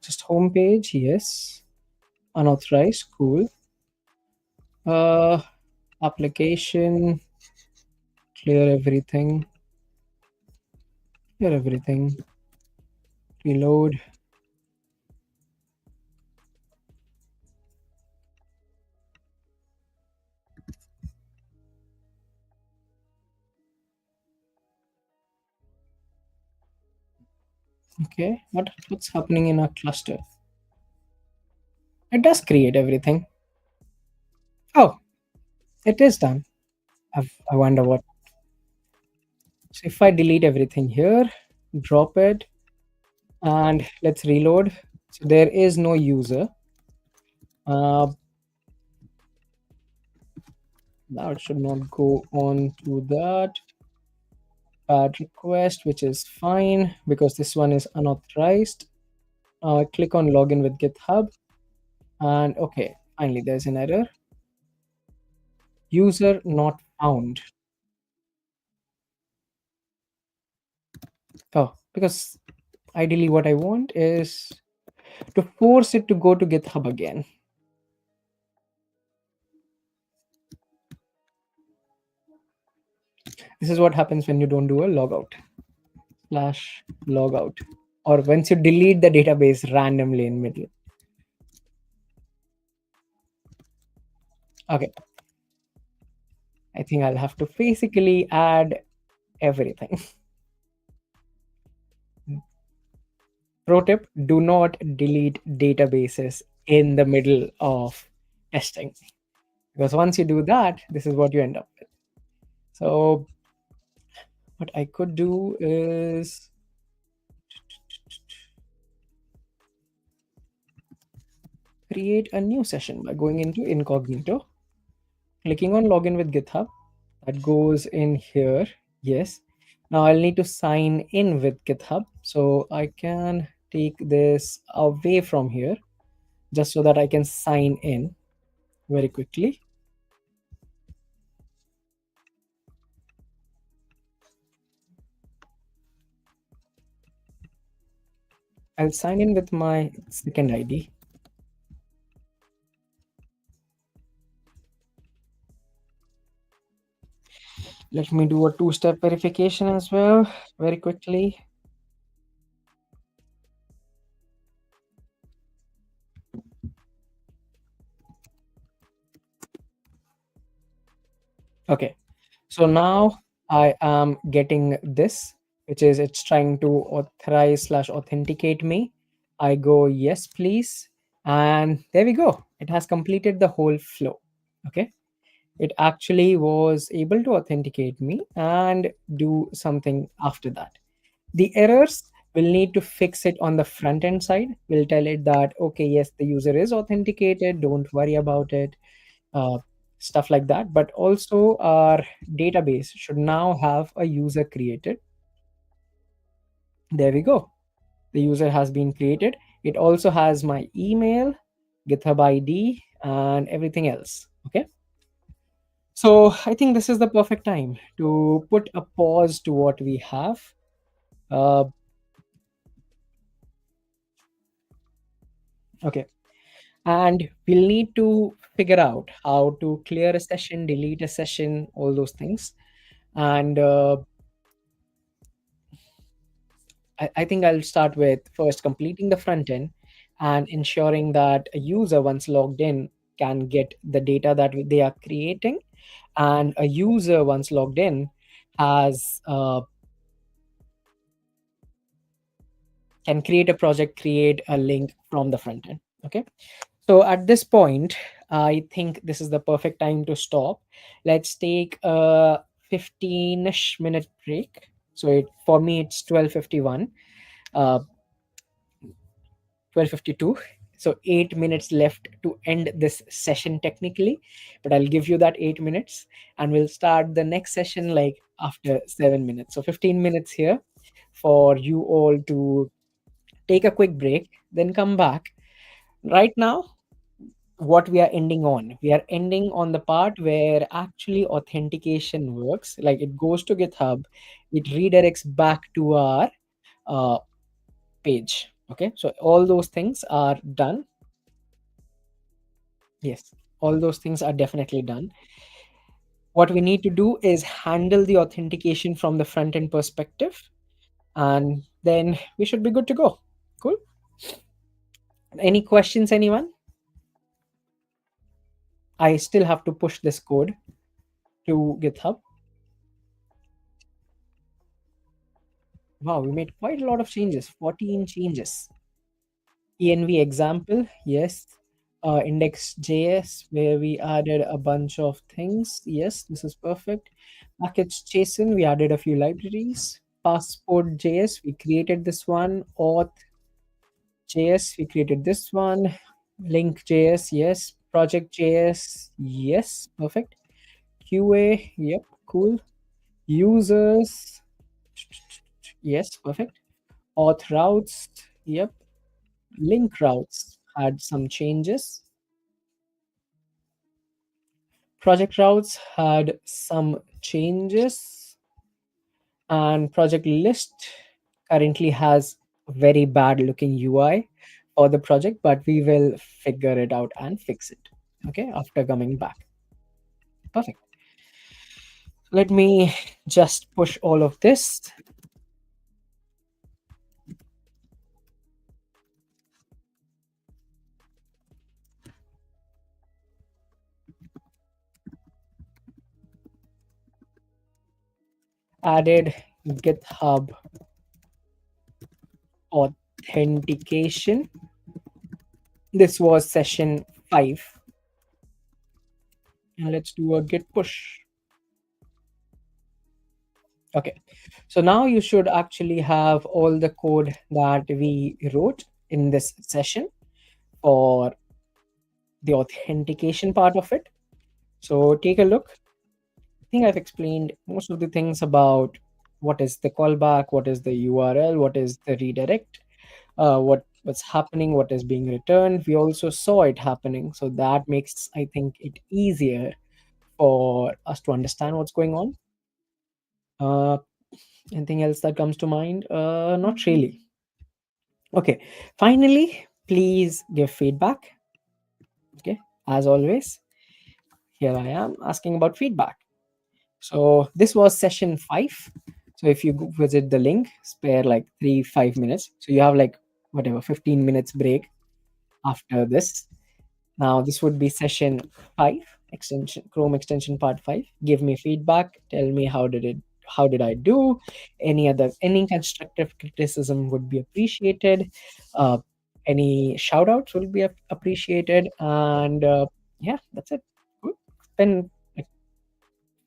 just home page. Yes, unauthorized. Cool. uh Application, clear everything, clear everything, reload. Okay, what's happening in our cluster? It does create everything. Oh, it is done. I wonder what. So if I delete everything here, drop it, and let's reload. So there is no user. uh Now it should not go on to that add request, which is fine because this one is unauthorized. Click on login with GitHub, and okay, finally there's an error. User not found. Oh, because ideally what I want is to force it to go to GitHub again. This is what happens when you don't do a logout slash logout, or once you delete the database randomly in middle. Okay, I think I'll have to physically add everything. Pro tip: do not delete databases in the middle of testing, because once you do that, this is what you end up with. So what I could do is create a new session by going into incognito, clicking on login with GitHub. That goes in here. Yes. Now I'll need to sign in with GitHub. So I can take this away from here just so that I can sign in very quickly. I'll sign in with my second ID. Let me do a two-step verification as well very quickly. Okay. So now I am getting this, which is it's trying to authorize slash authenticate me. I go, yes, please. And there we go. It has completed the whole flow. Okay. It actually was able to authenticate me and do something after that. The errors, will need to fix it on the front end side. We'll tell it that, okay, yes, the user is authenticated. Don't worry about it. Uh, Stuff like that. But also, our database should now have a user created. There we go. The user has been created. It also has my email, GitHub ID, and everything else. Okay. So I think this is the perfect time to put a pause to what we have. Uh, okay. And we'll need to figure out how to clear a session, delete a session, all those things. And I think I'll start with first completing the front end and ensuring that a user, once logged in, can get the data that they are creating. And a user, once logged in, has can create a project, create a link from the front end. Okay. So at this point, I think this is the perfect time to stop. Let's take a 15-ish minute break. So for me, it's 12:51. 12:52. So 8 minutes left to end this session technically, but I'll give you that 8 minutes, and we'll start the next session like after 7 minutes. So 15 minutes here for you all to take a quick break, then come back. Right now, what we are ending on, we are ending on the part where actually authentication works. Like it goes to GitHub, it redirects back to our uh, page. Okay, so all those things are done. Yes, all those things are definitely done. What we need to do is handle the authentication from the front end perspective, and then we should be good to go. Cool. Any questions, anyone? I still have to push this code to GitHub. Wow, we made quite a lot of changes, 14 changes. env example, yes. Index.js, where we added a bunch of things. Yes, this is perfect. Package JSON, we added a few libraries. Passport.js, we created this one. Auth.js, we created this one. Link.js, yes. Project.js, yes, perfect. QA, yep, cool. Users, yes, perfect. Auth routes, yep. Link routes had some changes. Project routes had some changes, and project list currently has very bad looking UI for the project, but we will figure it out and fix it. Okay, after coming back. Perfect. Let me just push all of this. Added GitHub authentication. This was session 5. And let's do a git push. Okay, so now you should actually have all the code that we wrote in this session for the authentication part of it. So take a look. I think I've explained most of the things about what is the callback, what is the URL, what is the redirect, what's happening, what is being returned. We also saw it happening, so that makes, I think, it easier for us to understand what's going on. Uh, Anything else that comes to mind? Not really. Okay. Finally, please give feedback. Okay. As always, here I am asking about feedback. So this was session 5. So if you visit the link, spare like 3-5 minutes. So you have like whatever 15 minutes break after this. Now this would be session 5, extension Chrome extension part 5. Give me feedback. Tell me how did I do. Any constructive criticism would be appreciated. uh, any shout outs will be appreciated. And yeah, that's it. Good. Spend a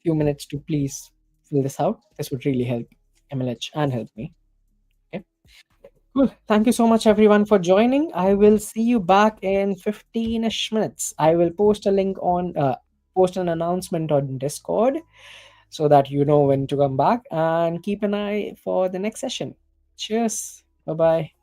few minutes to please fill this out. This would really help MLH and help me. Okay. Cool. Thank you so much, everyone, for joining. I will see you back in 15ish minutes. I will post a link on, post an announcement on Discord so that you know when to come back, and keep an eye for the next session. Cheers. Bye bye.